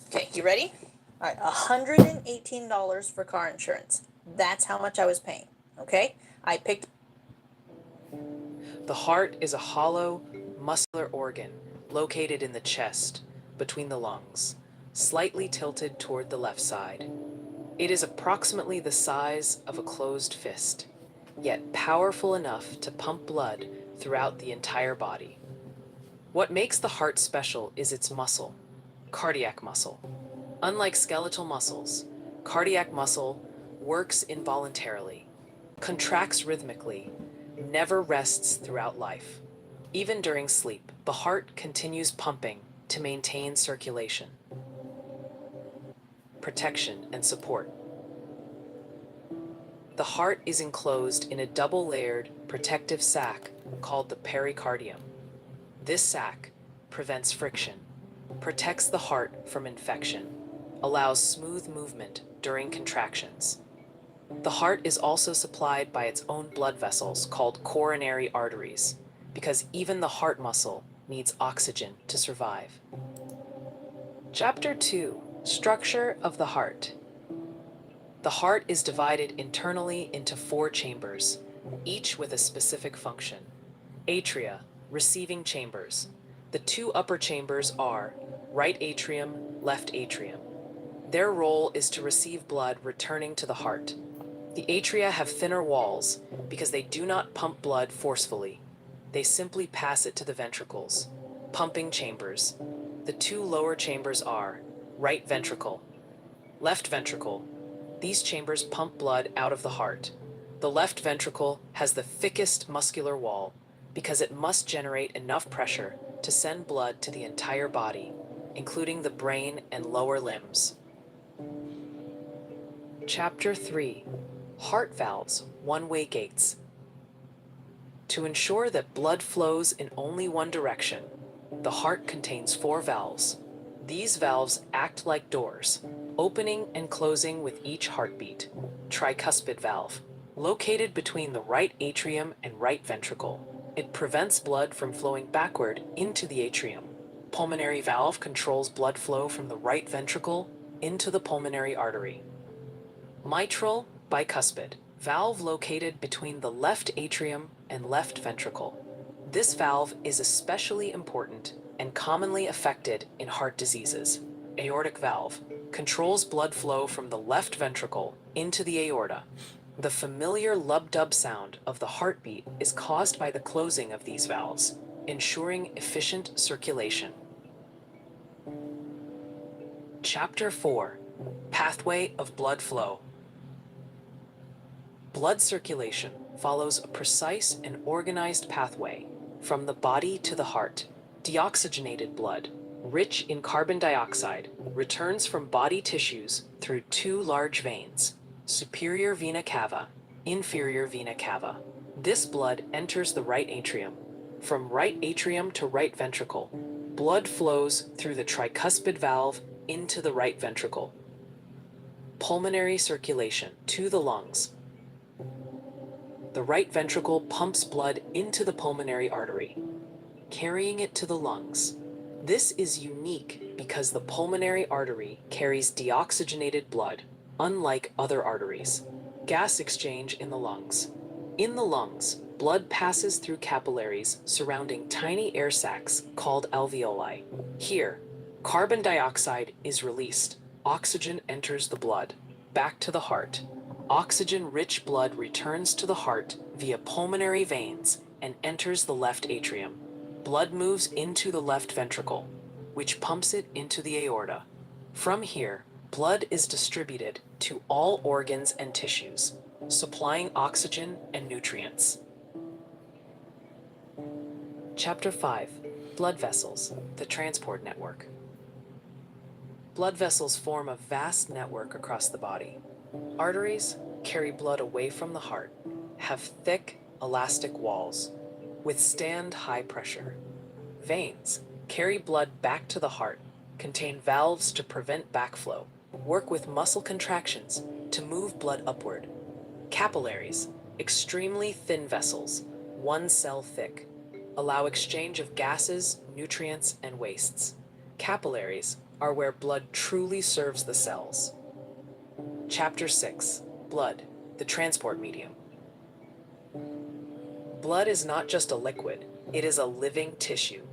Okay, you ready? All right, $118 for car insurance. That's how much I was paying. Okay, I picked. The heart is a hollow, muscular organ located in the chest, between the lungs, slightly tilted toward the left side. It is approximately the size of a closed fist, yet powerful enough to pump blood throughout the entire body. What makes the heart special is its muscle, cardiac muscle. Unlike skeletal muscles, cardiac muscle works involuntarily, contracts rhythmically, never rests throughout life. Even during sleep, the heart continues pumping to maintain circulation, protection, and support. The heart is enclosed in a double-layered protective sac called the pericardium. This sac prevents friction, protects the heart from infection, allows smooth movement during contractions. The heart is also supplied by its own blood vessels called coronary arteries, because even the heart muscle needs oxygen to survive. Chapter 2. Structure of the heart. The heart is divided internally into 4 chambers, each with a specific function. Atria, receiving chambers. The 2 upper chambers are right atrium, left atrium. Their role is to receive blood returning to the heart. The atria have thinner walls because they do not pump blood forcefully. They simply pass it to the ventricles. Pumping chambers. The 2 lower chambers are right ventricle, left ventricle. These chambers pump blood out of the heart. The left ventricle has the thickest muscular wall because it must generate enough pressure to send blood to the entire body, including the brain and lower limbs. Chapter 3. Heart valves, one-way gates. To ensure that blood flows in only one direction, the heart contains 4 valves. These valves act like doors, opening and closing with each heartbeat. Tricuspid valve, located between the right atrium and right ventricle. It prevents blood from flowing backward into the atrium. Pulmonary valve controls blood flow from the right ventricle into the pulmonary artery. Mitral bicuspid, valve located between the left atrium and left ventricle. This valve is especially important and commonly affected in heart diseases. Aortic valve controls blood flow from the left ventricle into the aorta. The familiar lub-dub sound of the heartbeat is caused by the closing of these valves, ensuring efficient circulation. Chapter 4: Pathway of Blood Flow. Blood circulation follows a precise and organized pathway from the body to the heart. Deoxygenated blood, rich in carbon dioxide, returns from body tissues through two large veins, superior vena cava, inferior vena cava. This blood enters the right atrium. From right atrium to right ventricle, blood flows through the tricuspid valve into the right ventricle. Pulmonary circulation to the lungs. The right ventricle pumps blood into the pulmonary artery, carrying it to the lungs. This is unique because the pulmonary artery carries deoxygenated blood, unlike other arteries. Gas exchange in the lungs. In the lungs, blood passes through capillaries surrounding tiny air sacs called alveoli. Here, carbon dioxide is released. Oxygen enters the blood. Back to the heart. Oxygen-rich blood returns to the heart via pulmonary veins and enters the left atrium. Blood moves into the left ventricle, which pumps it into the aorta. From here, blood is distributed to all organs and tissues, supplying oxygen and nutrients. Chapter 5: Blood Vessels, the Transport Network. Blood vessels form a vast network across the body. Arteries carry blood away from the heart, have thick, elastic walls, withstand high pressure. Veins carry blood back to the heart, contain valves to prevent backflow, work with muscle contractions to move blood upward. Capillaries, extremely thin vessels, 1 cell thick, allow exchange of gases, nutrients, and wastes. Capillaries are where blood truly serves the cells. Chapter 6: Blood, the Transport Medium. Blood is not just a liquid, it is a living tissue.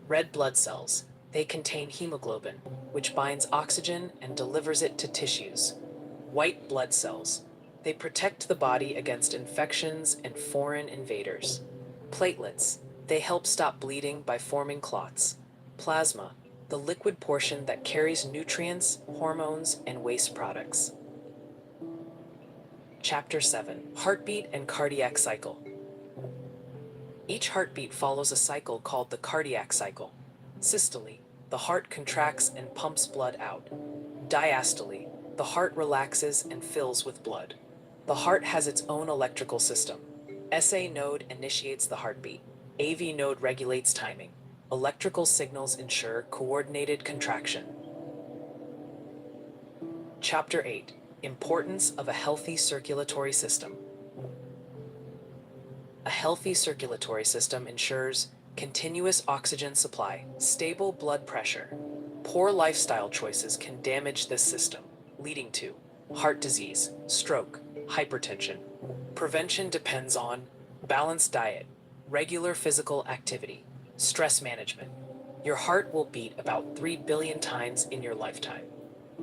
Red blood cells, they contain hemoglobin, which binds oxygen and delivers it to tissues. White blood cells, they protect the body against infections and foreign invaders. Platelets, they help stop bleeding by forming clots. Plasma, the liquid portion that carries nutrients, hormones, and waste products. Chapter 7: Heartbeat and Cardiac Cycle. Each heartbeat follows a cycle called the cardiac cycle. Systole, the heart contracts and pumps blood out. Diastole, the heart relaxes and fills with blood. The heart has its own electrical system. SA node initiates the heartbeat. AV node regulates timing. Electrical signals ensure coordinated contraction. Chapter 8: Importance of a healthy circulatory system. A healthy circulatory system ensures continuous oxygen supply, stable blood pressure. Poor lifestyle choices can damage this system, leading to heart disease, stroke, hypertension. Prevention depends on balanced diet, regular physical activity, stress management. Your heart will beat about 3 billion times in your lifetime.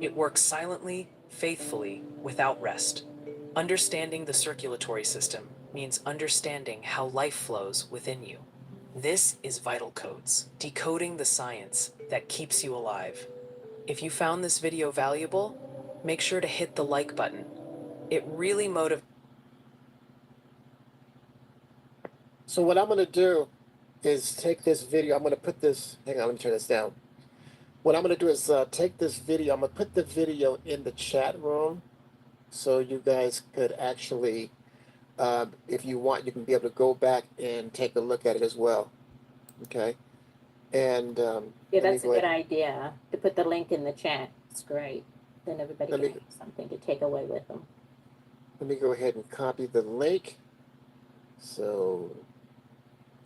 It works silently, faithfully, without rest. Understanding the circulatory system means understanding how life flows within you. This is Vital Codes, decoding the science that keeps you alive. If you found this video valuable, make sure to hit the like button. It really motivates. So what I'm going to do is take this video. I'm going to put this, hang on, let me turn this down. What I'm going to do is take this video. I'm going to put the video in the chat room so you guys could actually, if you want, you can be able to go back and take a look at it as well. Okay. And yeah, that's a good idea to put the link in the chat. It's great. Then everybody can have something to take away with them. Let me go ahead and copy the link. So,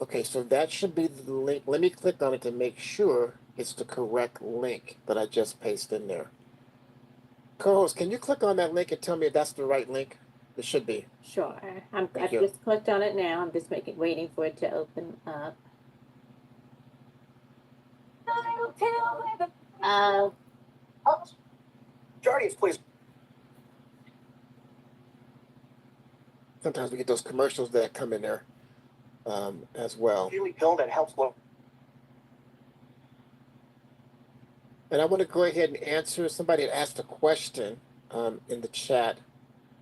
okay, so that should be the link. Let me click on it to make sure it's the correct link that I just pasted in there. Co-host, can you click on that link and tell me if that's the right link? It should be. Sure. I've just clicked on it now. I'm just waiting for it to open up. Jordy's, please. Sometimes we get those commercials that come in there as well. Daily pill that helps low. And I want to go ahead and answer. Somebody had asked a question in the chat.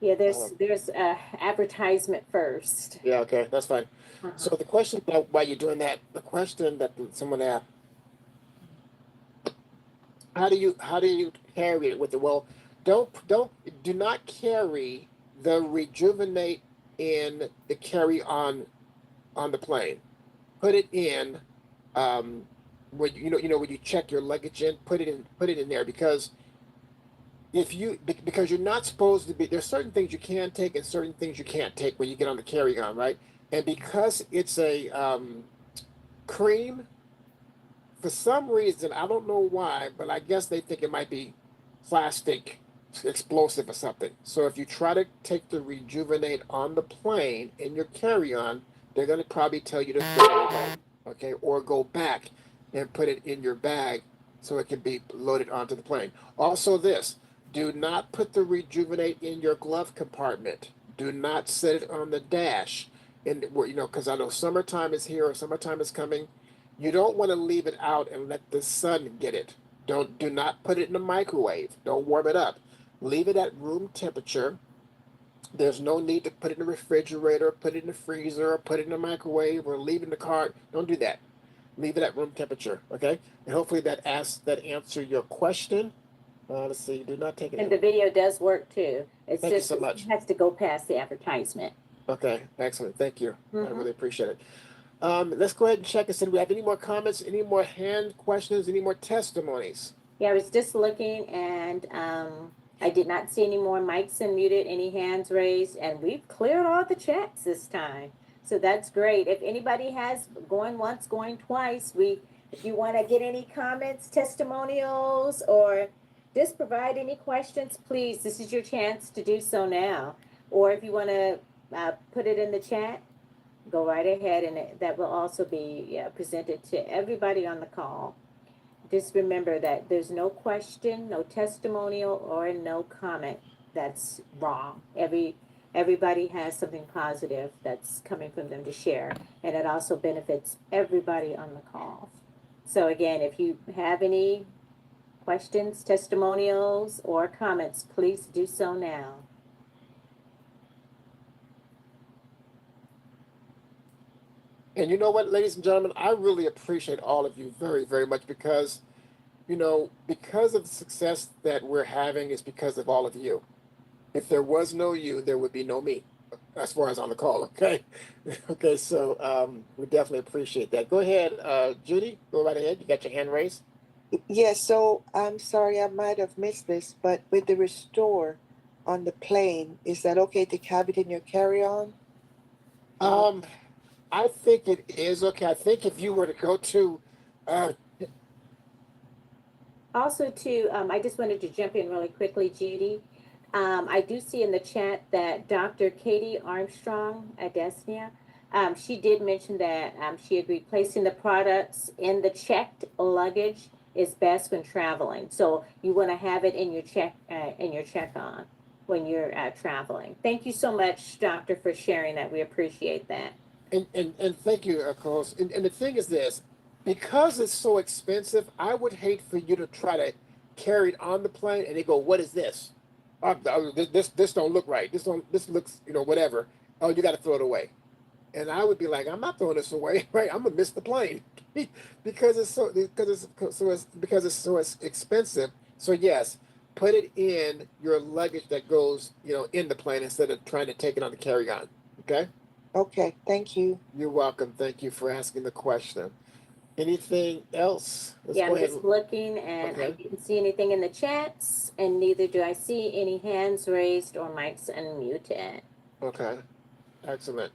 Yeah, there's advertisement first. Yeah, okay, that's fine. So the question while you're doing that, the question that someone asked, how do you carry it with the well? Do not carry the rejuvenate in the carry on the plane. Put it in when when you check your luggage in, put it in there because because you're not supposed to be there's certain things you can take and certain things you can't take when you get on the carry-on, right? And because it's a cream, for some reason, I don't know why, but I guess they think it might be plastic explosive or something. So if you try to take the rejuvenate on the plane in your carry-on, they're going to probably tell you to throw it away, okay, or go back and put it in your bag so it can be loaded onto the plane. Also, this, do not put the rejuvenate in your glove compartment. Do not set it on the dash. And because I know summertime is here or summertime is coming. You don't want to leave it out and let the sun get it. Do not put it in the microwave. Don't warm it up. Leave it at room temperature. There's no need to put it in the refrigerator, put it in the freezer, or put it in the microwave, or leave it in the cart. Don't do that. Leave it at room temperature, okay? And hopefully that answer your question. Let's see. Do not take it. And the video does work too. It's Thank you just so much. it has to go past the advertisement. Okay, excellent. Thank you. I really appreciate it. Let's go ahead and check and see if we have any more comments, any more hand questions, any more testimonies. Yeah, I was just looking and I did not see any more mics unmuted, any hands raised, and we've cleared all the chats this time. So that's great. If anybody has going once, going twice, if you want to get any comments, testimonials, or just provide any questions, please, this is your chance to do so now. Or if you want to put it in the chat, go right ahead, and that will also be presented to everybody on the call. Just remember that there's no question, no testimonial, or no comment that's wrong. Everybody has something positive that's coming from them to share, and it also benefits everybody on the call. So again, if you have any questions, testimonials, or comments, please do so now. And you know what, ladies and gentlemen, I really appreciate all of you very, very much because, because of the success that we're having is because of all of you. If there was no you, there would be no me, as far as on the call, okay? Okay, so we definitely appreciate that. Go ahead, Judy, go right ahead. You got your hand raised. Yes, so I'm sorry, I might have missed this, but with the Restore on the plane, is that okay to have it in your carry-on? I think it is okay. I think if you were to go to Also, too, I just wanted to jump in really quickly, Judy. I do see in the chat that Dr. Katie Armstrong at Desnia, she did mention that she agreed placing the products in the checked luggage is best when traveling. So you want to have it in your check-on when you're traveling. Thank you so much, Doctor, for sharing that. We appreciate that. And thank you, Carlos. And the thing is this, because it's so expensive, I would hate for you to try to carry it on the plane and they go, "What is this? This don't look right. This looks whatever. Oh, you got to throw it away." And I would be like, "I'm not throwing this away, right? I'm gonna miss the plane because it's so expensive." So yes, put it in your luggage that goes in the plane instead of trying to take it on the carry-on. Okay. Okay, thank you. You're welcome. Thank you for asking the question. Anything else? Let's Yeah, go I'm ahead. just looking and I Okay. didn't see anything in the chats, and neither do I see any hands raised or mics unmuted. Okay. Excellent.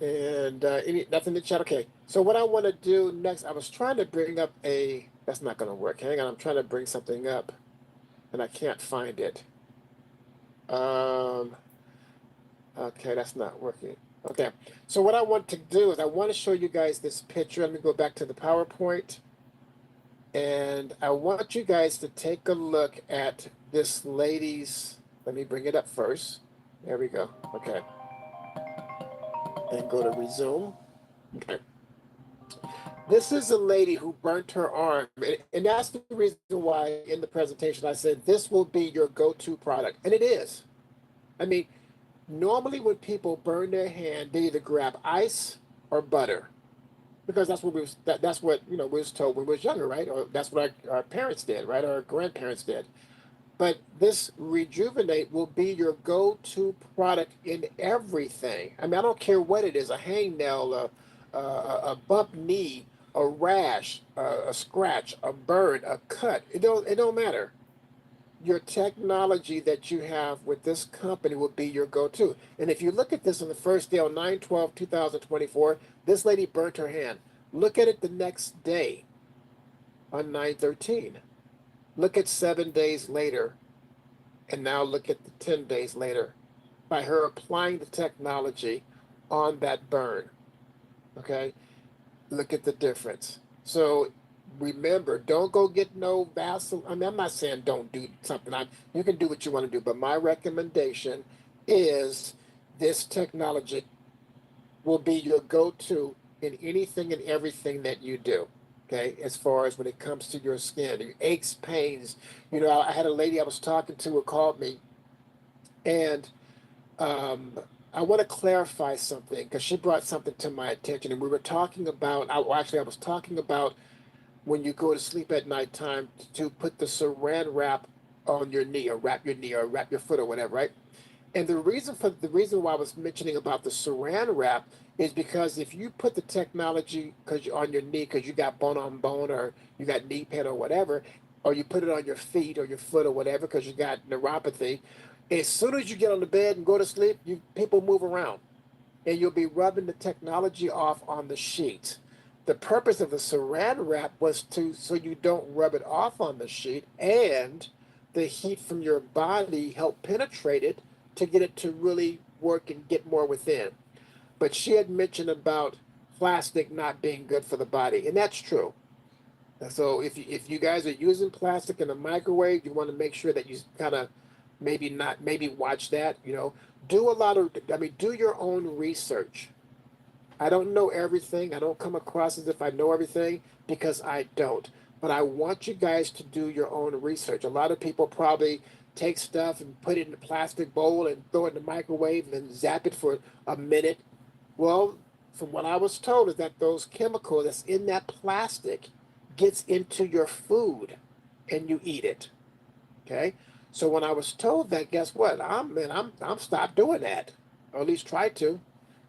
And nothing in the chat. Okay. So what I want to do next, I was trying to bring up that's not going to work. Hang on. I'm trying to bring something up and I can't find it. Okay, that's not working. Okay, so what I want to do is I want to show you guys this picture. Let me go back to the PowerPoint. And I want you guys to take a look at this lady's, let me bring it up first. There we go. Okay. And go to resume. Okay. This is a lady who burnt her arm, and that's the reason why in the presentation I said this will be your go-to product, and it is. I mean, normally when people burn their hand, they either grab ice or butter because that's what that's what we was told when we was younger, right? Or that's what our parents did, right? Our grandparents did. But this rejuvenate will be your go-to product in everything. I mean, I don't care what it is: a hangnail, a bump knee, a rash, a scratch, a burn, a cut. It don't matter. Your technology that you have with this company will be your go-to. And if you look at this on the first day on 9/12/2024, this lady burnt her hand. Look at it the next day on 9/13. Look at 7 days later, and now look at the 10 days later by her applying the technology on that burn. Okay, look at the difference. So remember, don't go get no Vaseline. I mean, I'm not saying don't do something. You can do what you want to do, but my recommendation is this technology will be your go-to in anything and everything that you do. Okay, as far as when it comes to your skin, your aches, pains. I had a lady I was talking to who called me, and um, I want to clarify something because she brought something to my attention, and we were talking about. Actually, I was talking about when you go to sleep at nighttime to put the Saran wrap on your knee, or wrap your knee, or wrap your foot, or whatever, right? And the reason why I was mentioning about the Saran wrap is because if you put the technology because you're on your knee because you got bone on bone or you got knee pain or whatever, or you put it on your feet or your foot or whatever because you got neuropathy, as soon as you get on the bed and go to sleep, people move around and you'll be rubbing the technology off on the sheet. The purpose of the saran wrap was so you don't rub it off on the sheet and the heat from your body help penetrate it to get it to really work and get more within. But she had mentioned about plastic not being good for the body, and that's true. So if you guys are using plastic in the microwave, you want to make sure that you kind of maybe watch that. Do a lot of do your own research. I don't know everything. I don't come across as if I know everything because I don't. But I want you guys to do your own research. A lot of people probably take stuff and put it in a plastic bowl and throw it in the microwave and then zap it for a minute. Well, from what I was told is that those chemicals that's in that plastic gets into your food and you eat it. Okay? So when I was told that, guess what? I'm stopped doing that. Or at least try to.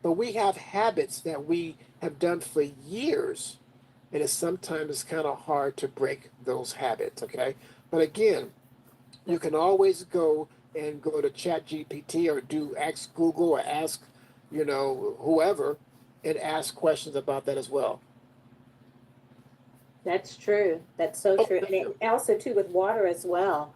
But we have habits that we have done for years, and it's sometimes kind of hard to break those habits, okay? But again, you can always go to Chat GPT or ask Google or ask, whoever and ask questions about that as well. That's true. That's so true. And also too with water as well.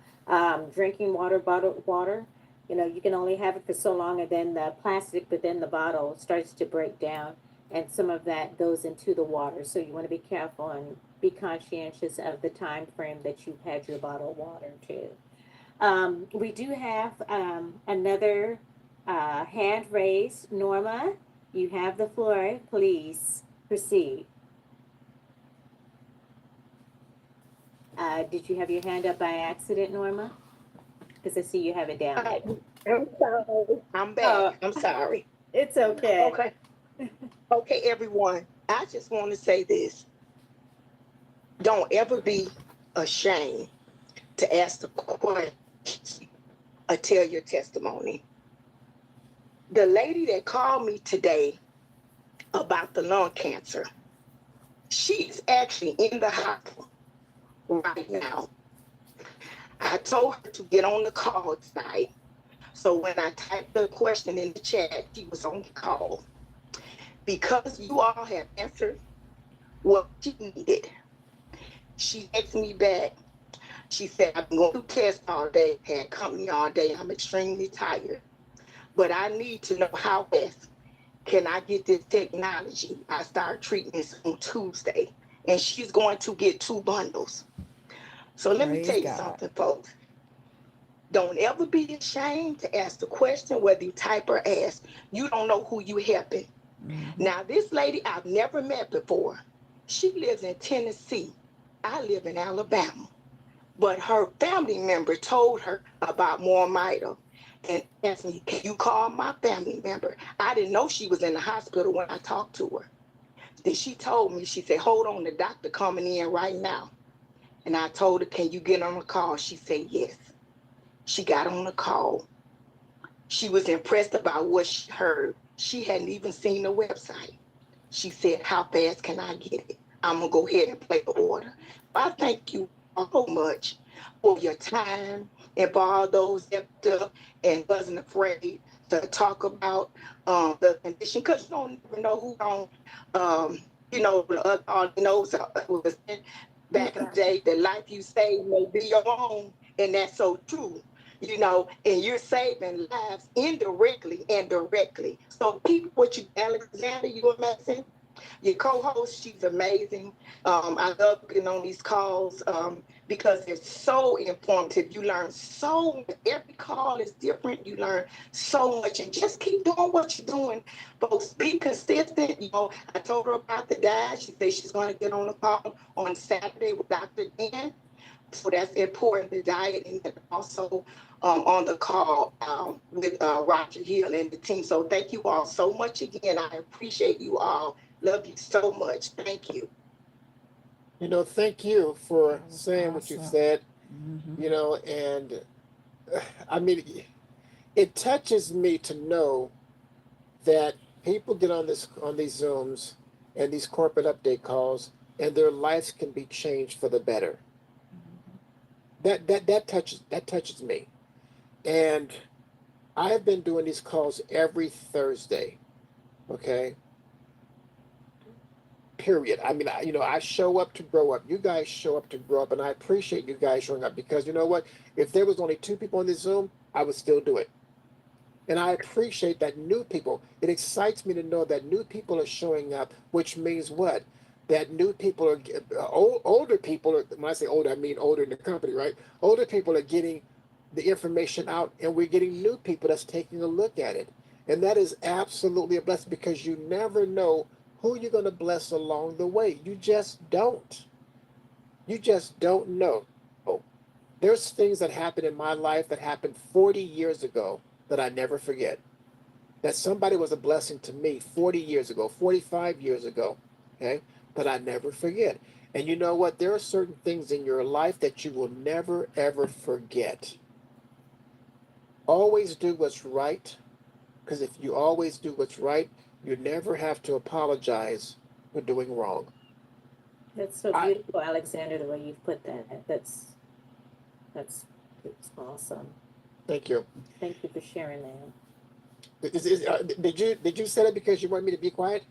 Drinking water, bottled water, you can only have it for so long, and then the plastic within the bottle starts to break down, and some of that goes into the water. So you want to be careful and be conscientious of the time frame that you've had your bottled water too. We do have another hand raised. Norma, you have the floor. Please proceed. Did you have your hand up by accident, Norma? Because I see you have it down there. I'm sorry. I'm back. I'm sorry. It's okay. Okay. Okay, everyone. I just want to say this. Don't ever be ashamed to ask the questions or tell your testimony. The lady that called me today about the lung cancer, she's actually in the hospital right now. I told her to get on the call tonight. So when I typed the question in the chat, she was on the call. Because you all have answered what she needed, she asked me back. She said, I've been going through tests all day, had company all day. I'm extremely tired. But I need to know how best can I get this technology. I start treatments on Tuesday, and she's going to get 2 bundles. So let me tell you something, folks. Don't ever be ashamed to ask the question, whether you type or ask. You don't know who you helping. Now, this lady I've never met before. She lives in Tennessee. I live in Alabama. But her family member told her about MoreMito and asked me, can you call my family member? I didn't know she was in the hospital when I talked to her. Then she told me, she said, hold on, the doctor coming in right now. And I told her, can you get on the call? She said, yes. She got on the call. She was impressed about what she heard. She hadn't even seen the website. She said, how fast can I get it? I'm going to go ahead and place the order. I thank you so much for your time and for all those that up and wasn't afraid to talk about the condition, because you don't never know who don't, knows was back in the day, the life you save may be your own, and that's so true. And you're saving lives indirectly and directly. So people, what you, Alexander, you're amazing. Your co-host, she's amazing. I love getting on these calls because they're so informative. You learn so much. Every call is different. You learn so much, and just keep doing what you're doing, folks. Be consistent. I told her about the diet. She said she's going to get on the call on Saturday with Dr. Dan. So that's important, the diet, and then also on the call with Roger Hill and the team. So thank you all so much again. I appreciate you all. Love you so much. Thank you. Thank you for That was saying what you awesome. said, Mm-hmm. and I mean, it touches me to know that people get on these Zooms and these corporate update calls, and their lives can be changed for the better. That touches me, and I have been doing these calls every Thursday. Okay, period. I mean, I show up to grow up. You guys show up to grow up, and I appreciate you guys showing up, because you know what? If there was only two people on this Zoom, I would still do it. And I appreciate that new people. It excites me to know that new people are showing up, which means what? That new people are older people. When I say older, I mean older in the company, right? Older people are getting the information out, and we're getting new people that's taking a look at it. And that is absolutely a blessing, because you never know who you're going to bless along the way. You just don't. You just don't know. There's things that happened in my life that happened 40 years ago that I never forget. That somebody was a blessing to me 40 years ago, 45 years ago, okay, that I never forget. And you know what? There are certain things in your life that you will never, ever forget. Always do what's right, because if you always do what's right, you never have to apologize for doing wrong. That's so I beautiful, Alexander, the way you've put that. That's awesome. Thank you. Thank you for sharing that. Did you say that because you want me to be quiet?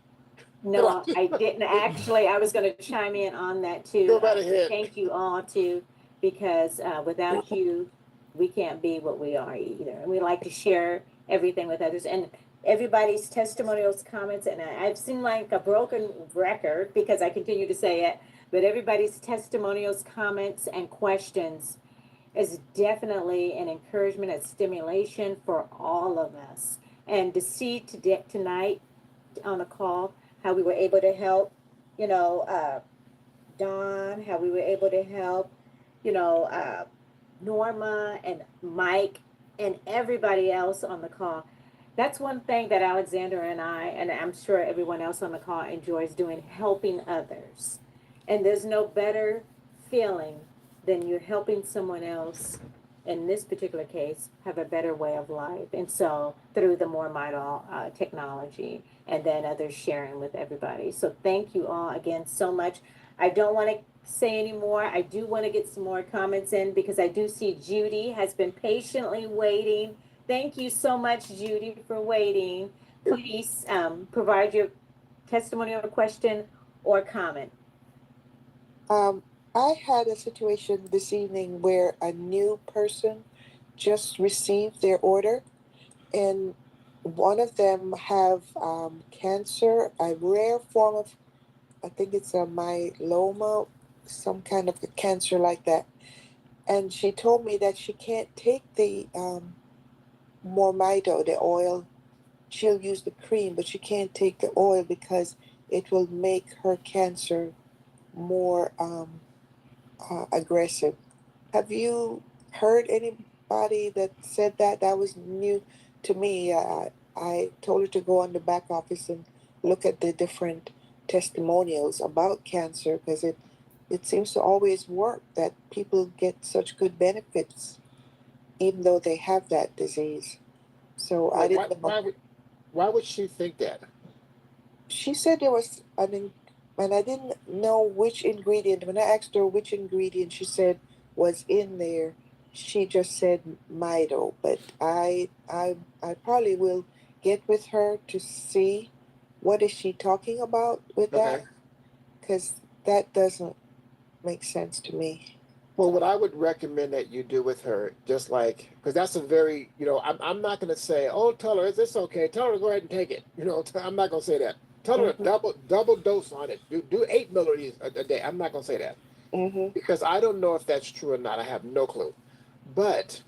No, I didn't actually. I was going to chime in on that too. Go right ahead. Thank you all too, because without you, we can't be what we are either. And we like to share everything with others, and everybody's testimonials, comments, and I've seen like a broken record because I continue to say it, but everybody's testimonials, comments, and questions is definitely an encouragement and stimulation for all of us. And to see tonight on the call how we were able to help, you know, uh, Dawn, how we were able to help, you know, Norma and Mike and everybody else on the call. That's one thing that Alexander and I'm sure everyone else on the call enjoys doing, helping others. And there's no better feeling than you're helping someone else, in this particular case, have a better way of life. And so through the MoreMito technology, and then others sharing with everybody. So thank you all again so much. I don't want to say any more. I do want to get some more comments in, because I do see Judy has been patiently waiting. Thank you so much, Judy, for waiting. Please provide your testimonial question or comment. I had a situation this evening where a new person just received their order, and one of them have cancer, a rare form of, I think it's a myeloma, some kind of a cancer like that. And she told me that she can't take the MoreMito, the oil. She'll use the cream, but she can't take the oil because it will make her cancer more aggressive. Have you heard anybody that said that? That was new to me. I told her to go on the back office and look at the different testimonials about cancer because it seems to always work that people get such good benefits even though they have that disease. So I Well, didn't know. why would she think that? She said there was and I didn't know which ingredient. When I asked her which ingredient she said was in there, she just said Mito. But I probably will get with her to see what is she talking about with that, Okay. because that doesn't make sense to me. Well, what I would recommend that you do with her, just like, because that's a very, I'm not going to say, oh, tell her, is this okay? Tell her to go ahead and take it. I'm not going to say that. Tell her to Mm-hmm. double dose on it. Do 8 milliliters a day. I'm not going to say that Mm-hmm. because I don't know if that's true or not. I have no clue. But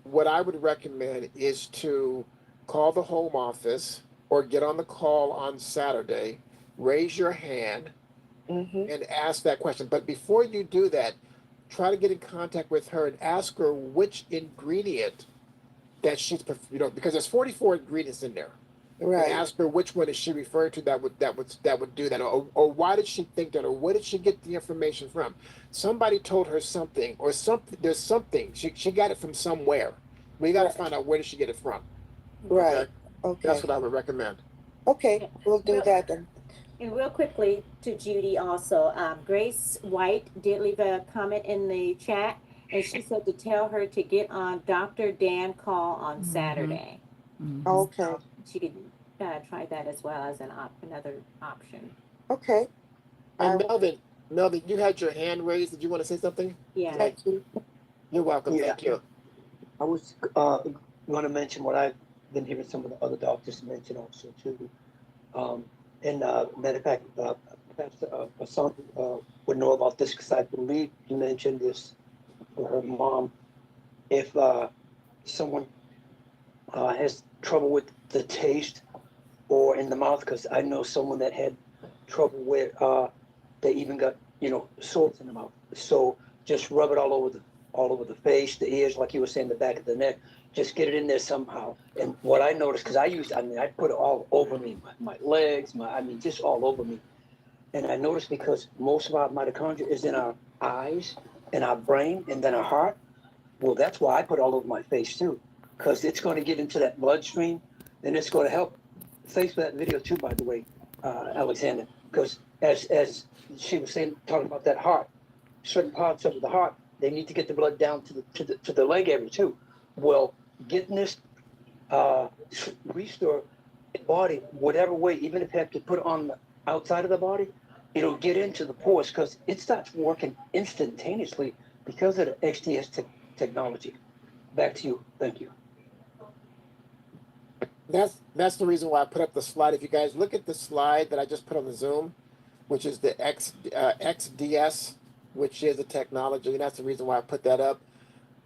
what I would recommend is to call the home office or get on the call on Saturday, raise your hand, Mm-hmm. and ask that question. But before you do that, try to get in contact with her and ask her which ingredient that she's, because there's 44 ingredients in there, and Right. ask her which one is she referring to that would do that, or why did she think that, or where did she get the information from? Somebody told her something, or something. There's something she got it from somewhere. We got to Right. find out where did she get it from. Right. Okay, that's Okay. what I would recommend. Okay. We'll do that then. And real quickly to Judy also, Grace White did leave a comment in the chat, and she said to tell her to get on Dr. Dan call on Saturday. Okay. So she could try that as well as another option. Okay. And Melvin, you had your hand raised. Did you want to say something? Yeah. Thank you. You're welcome. Yeah. Thank you. I was going to mention what I've been hearing some of the other doctors mention also too. And matter of fact, perhaps son would know about this because I believe you mentioned this for her mom. If someone has trouble with the taste or in the mouth, because I know someone that had trouble where they even got sores in the mouth. So just rub it all over the face, the ears, like you were saying, the back of the neck. Just get it in there somehow. And what I noticed, because I put it all over me, my legs, just all over me. And I noticed because most of our mitochondria is in our eyes, in our brain, and then our heart. Well, that's why I put all over my face too, because it's going to get into that bloodstream, and it's going to help. Thanks for that video too, by the way, Alexander. Because as she was saying, talking about that heart, certain parts of the heart, they need to get the blood down to the leg area too. Well, getting this restore the body whatever way, even if you have to put it on the outside of the body, it'll get into the pores because it starts working instantaneously because of the XTS technology. Back to you. Thank you. That's the reason why I put up the slide. If you guys look at the slide that I just put on the Zoom, which is the XDS, which is a technology, and that's the reason why I put that up.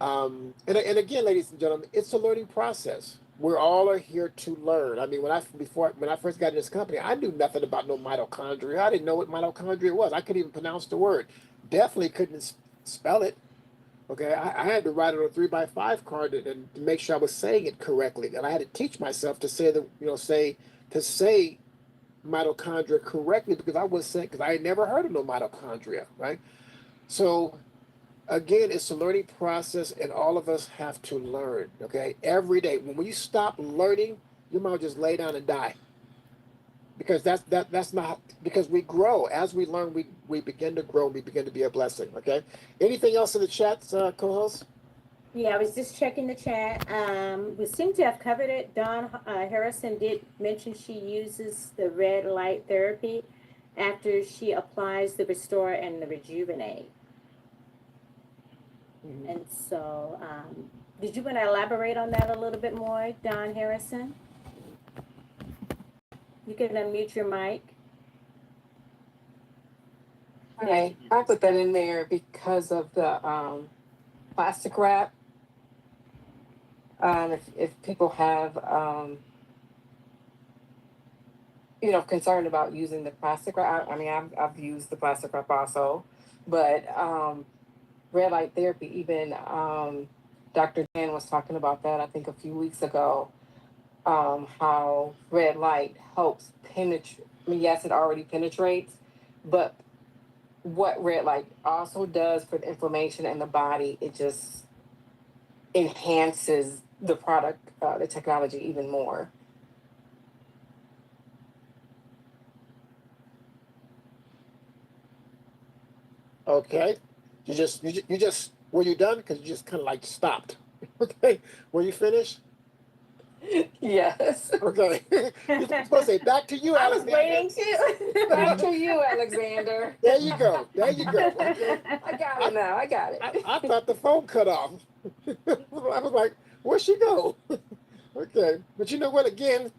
And again, ladies and gentlemen, it's a learning process. We're all are here to learn. I mean, when I first got in this company, I knew nothing about no mitochondria. I didn't know what mitochondria was. I couldn't even pronounce the word. Definitely couldn't spell it. Okay, I had to write it on a 3x5 card and to make sure I was saying it correctly. And I had to teach myself to say say mitochondria correctly because I was saying because I had never heard of no mitochondria, right? So again, it's a learning process, and all of us have to learn. Okay, every day. When you stop learning, you might just lay down and die because that's not because we grow as we learn. We begin to grow. We begin to be a blessing. Okay. Anything else in the chat, co-host? Yeah, I was just checking the chat. We seem to have covered it. Dawn Harrison did mention she uses the red light therapy after she applies the Restore and the Rejuvenate. Mm-hmm. And so, did you want to elaborate on that a little bit more, Dawn Harrison? You can unmute your mic. Hi, I put that in there because of the plastic wrap. If people have concerned about using the plastic wrap. I mean, I've used the plastic wrap also, but red light therapy, even Dr. Dan was talking about that, I think a few weeks ago, how red light helps penetrate. I mean, yes, it already penetrates, but what red light also does for the inflammation in the body, it just enhances the product, the technology even more. Okay. You just were you done? Because you just kind of like stopped. Okay. Were you finished? Yes. Okay. You're supposed to say back to you, I was Alexander. waiting too. Back to you, Alexander. There you go. There you go. Okay. I got it now. I got it. I thought the phone cut off. I was like, where'd she go? Okay. But you know what? Again,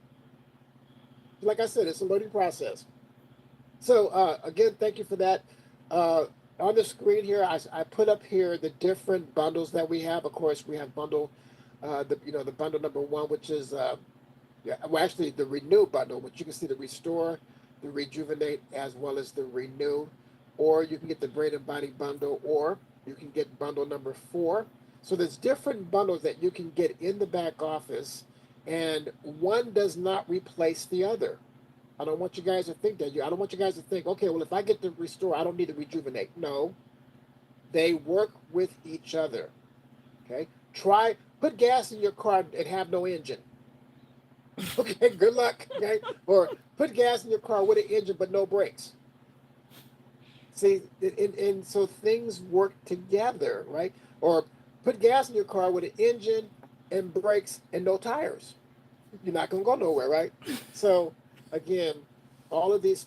like I said, it's a learning process. So again, thank you for that. Uh, on the screen here, I put up here the different bundles that we have. Of course, we have bundle, the bundle number one, which is well, actually the Renew bundle, which you can see the Restore, the Rejuvenate, as well as the Renew, or you can get the Brain and Body bundle, or you can get bundle number 4. So there's different bundles that you can get in the back office, and one does not replace the other. I don't want you guys to think that. I don't want you guys to think, okay, well, if I get the Restore, I don't need to Rejuvenate. No, they work with each other. Okay, put gas in your car and have no engine. Okay, good luck. Okay, or put gas in your car with an engine but no brakes. See, and so things work together, right? Or put gas in your car with an engine and brakes and no tires. You're not gonna go nowhere, right? So again, all of these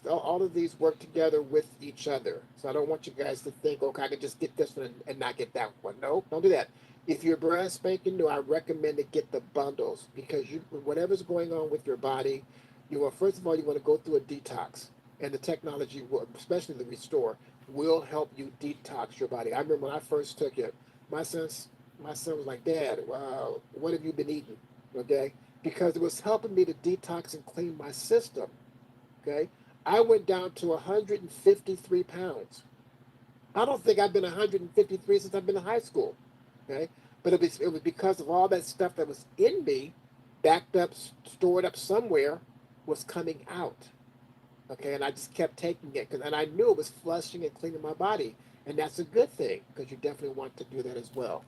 work together with each other. So I don't want you guys to think, okay, I can just get this one and not get that one. No, don't do that. If you're brand spanking new, I recommend to get the bundles because whatever's going on with your body, first of all you want to go through a detox, and the technology will, especially the Restore, will help you detox your body. I remember when I first took it, my son was like, Dad, what have you been eating? Okay, because it was helping me to detox and clean my system. Okay, I went down to 153 pounds. I don't think I've been 153 since I've been in high school. Okay, but it was because of all that stuff that was in me, backed up, stored up somewhere, was coming out. Okay, and I just kept taking it and I knew it was flushing and cleaning my body, and that's a good thing because you definitely want to do that as well.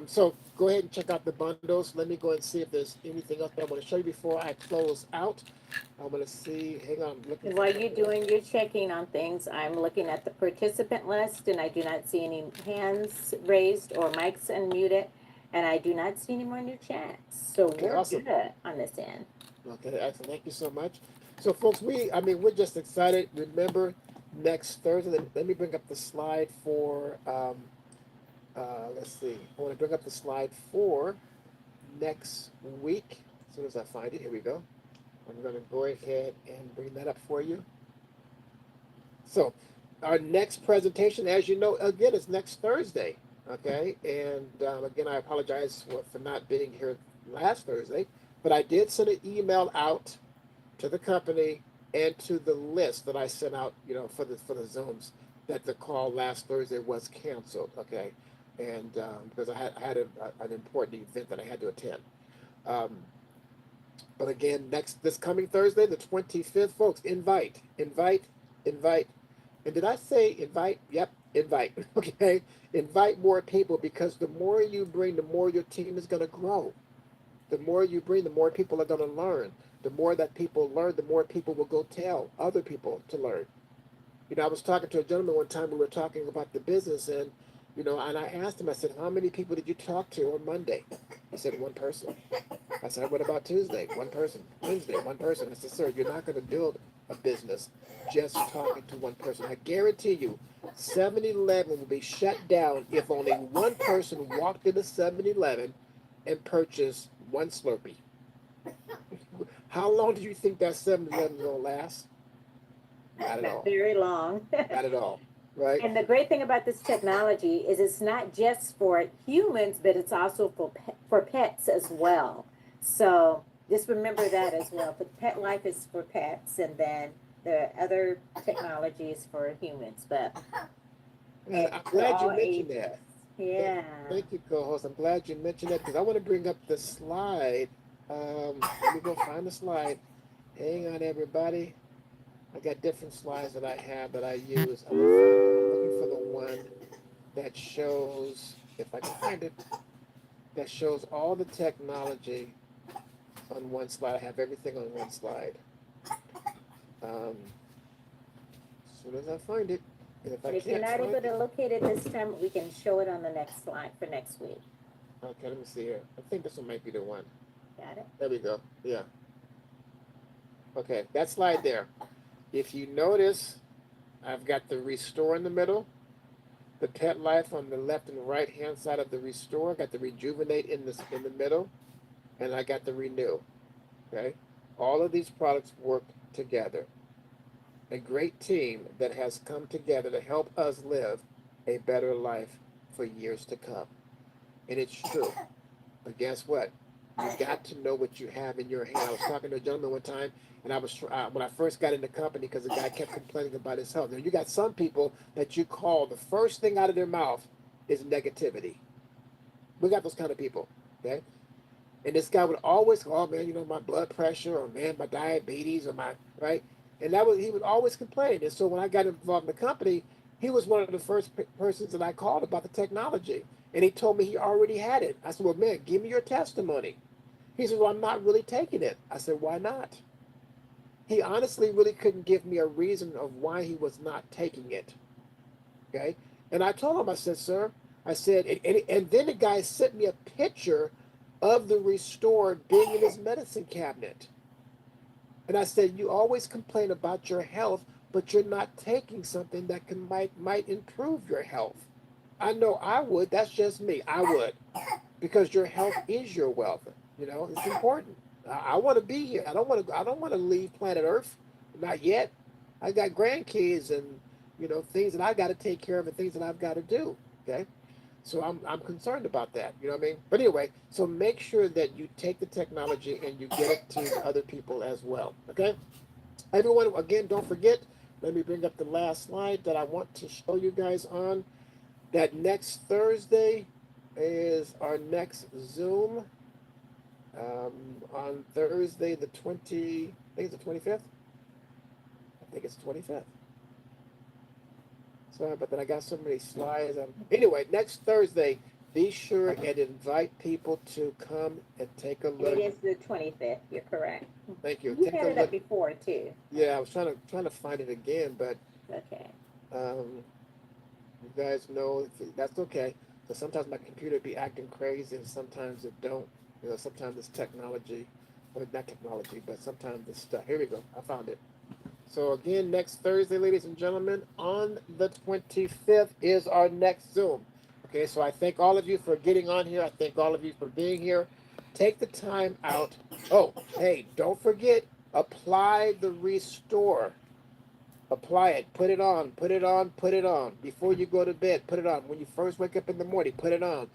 So go ahead and check out the bundles. Let me go and see if there's anything else that I want to show you before I close out. I'm going to see. Hang on, I'm looking. While you're doing your checking on things, I'm looking at the participant list, and I do not see any hands raised or mics unmuted, and I do not see any more new chats. So Okay, we're awesome. good on this end. Okay, excellent. Thank you so much. So, folks, we're just excited. Remember, next Thursday, let me bring up the slide for, let's see. I want to bring up the slide for next week. As soon as I find it, here we go. I'm going to go ahead and bring that up for you. So, our next presentation, as you know, again, is next Thursday. Okay, and again, I apologize for not being here last Thursday, but I did send an email out to the company and to the list that I sent out, for the Zooms, that the call last Thursday was canceled. Okay, and because I had an important event that I had to attend. Um, but again, this coming Thursday, the 25th, folks, invite. And did I say invite? Yep, invite. Okay, invite more people because the more you bring, the more your team is going to grow. The more you bring, the more people are going to learn. The more that people learn, the more people will go tell other people to learn. I was talking to a gentleman one time. We were talking about the business, and and I asked him. I said, "How many people did you talk to on Monday?" He said, "One person." I said, "What about Tuesday?" "One person." "Wednesday?" "One person." I said, "Sir, you're not going to build a business just talking to one person. I guarantee you, 7-Eleven will be shut down if only one person walked into 7-Eleven and purchased one Slurpee." How long do you think that 7-Eleven will last? Not at all. Very long. Not at all. Right? And the great thing about this technology is it's not just for humans, but it's also for pets as well. So Just remember that as well. But Pet Life is for pets, and then the other technology is for humans. But I'm we're glad you all mentioned ages. that. Yeah. Thank you, co-host. I'm glad you mentioned that because I want to bring up the slide. Let me go find the slide. Hang on, everybody. I got different slides that I have that I use. I'm looking for the one that shows, if I can find it, that shows all the technology on one slide. I have everything on one slide. As soon as I find it, and if I And if you're can't not find able it, to locate it this time, we can show it on the next slide for next week. okay, let me see here. I think this one might be the one. Got it? There we go. Yeah. Okay, that slide there. If you notice, I've got the restore in the middle, the pet life on the left and right hand side of the restore. I got the rejuvenate in the middle, and I got the renew. Okay, all of these products work together. A great team that has come together to help us live a better life for years to come. And it's true. But guess what? You got to know what you have in your hand. I was talking to a gentleman one time, and I was when I first got in the company because the guy kept complaining about his health. Now you got some people that you call the first thing out of their mouth is negativity. We got those kind of people, okay? And this guy would always, oh man, you know my blood pressure, or man my diabetes, or my right, and that was he would always complain. And so when I got involved in the company, he was one of the first persons that I called about the technology, and he told me he already had it. I said, well man, give me your testimony. He said, well I'm not really taking it. I said, why not? He honestly really couldn't give me a reason of why he was not taking it. Okay, and I told him, I said, sir, I said, and then the guy sent me a picture of the Restore being in his medicine cabinet. And I said, you always complain about your health, but you're not taking something that might improve your health. I know I would. That's just me. I would, because your health is your wealth. You know, it's important. I want to be here. I don't want to. I don't want to leave planet Earth. Not yet. I got grandkids and things that I got to take care of and things that I've got to do. Okay. So I'm concerned about that. You know what I mean? But anyway, so make sure that you take the technology and you get it to other people as well. Okay? Everyone, again, don't forget, let me bring up the last slide that I want to show you guys on. That next Thursday is our next Zoom. On Thursday, the 20, I think it's the 25th. I think it's the 25th. Sorry, but then I got so many slides. Anyway, next Thursday, be sure and invite people to come and take a And look. it is the 25th. You're correct. Thank you. You Take had a it look. up before too. Yeah, I was trying to find it again, but Okay. you guys know that's okay. So sometimes my computer be acting crazy, and sometimes it don't. Sometimes it's technology, or not technology, but sometimes it's stuff. Here we go. I found it. So again, next Thursday, ladies and gentlemen, on the 25th is our next Zoom. Okay, so I thank all of you for getting on here. I thank all of you for being here. Take the time out. Oh, hey, don't forget, apply the restore. Apply it. Put it on. Put it on. Put it on. Before you go to bed, put it on. When you first wake up in the morning, put it on.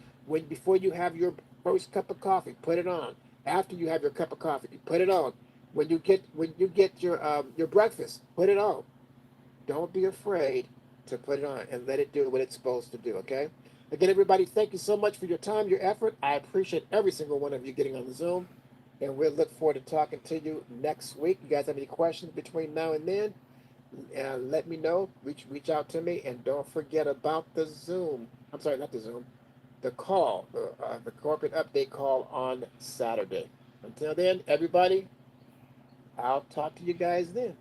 Before you have your first cup of coffee, put it on. After you have your cup of coffee, put it on. When you get your breakfast, put it on. Don't be afraid to put it on and let it do what it's supposed to do. Okay. Again, everybody, thank you so much for your time, your effort. I appreciate every single one of you getting on the Zoom, and we'll look forward to talking to you next week. You guys have any questions between now and then? Let me know. Reach out to me, and don't forget about the Zoom. I'm sorry, not the Zoom. The call, the corporate update call on Saturday. Until then, everybody, I'll talk to you guys then.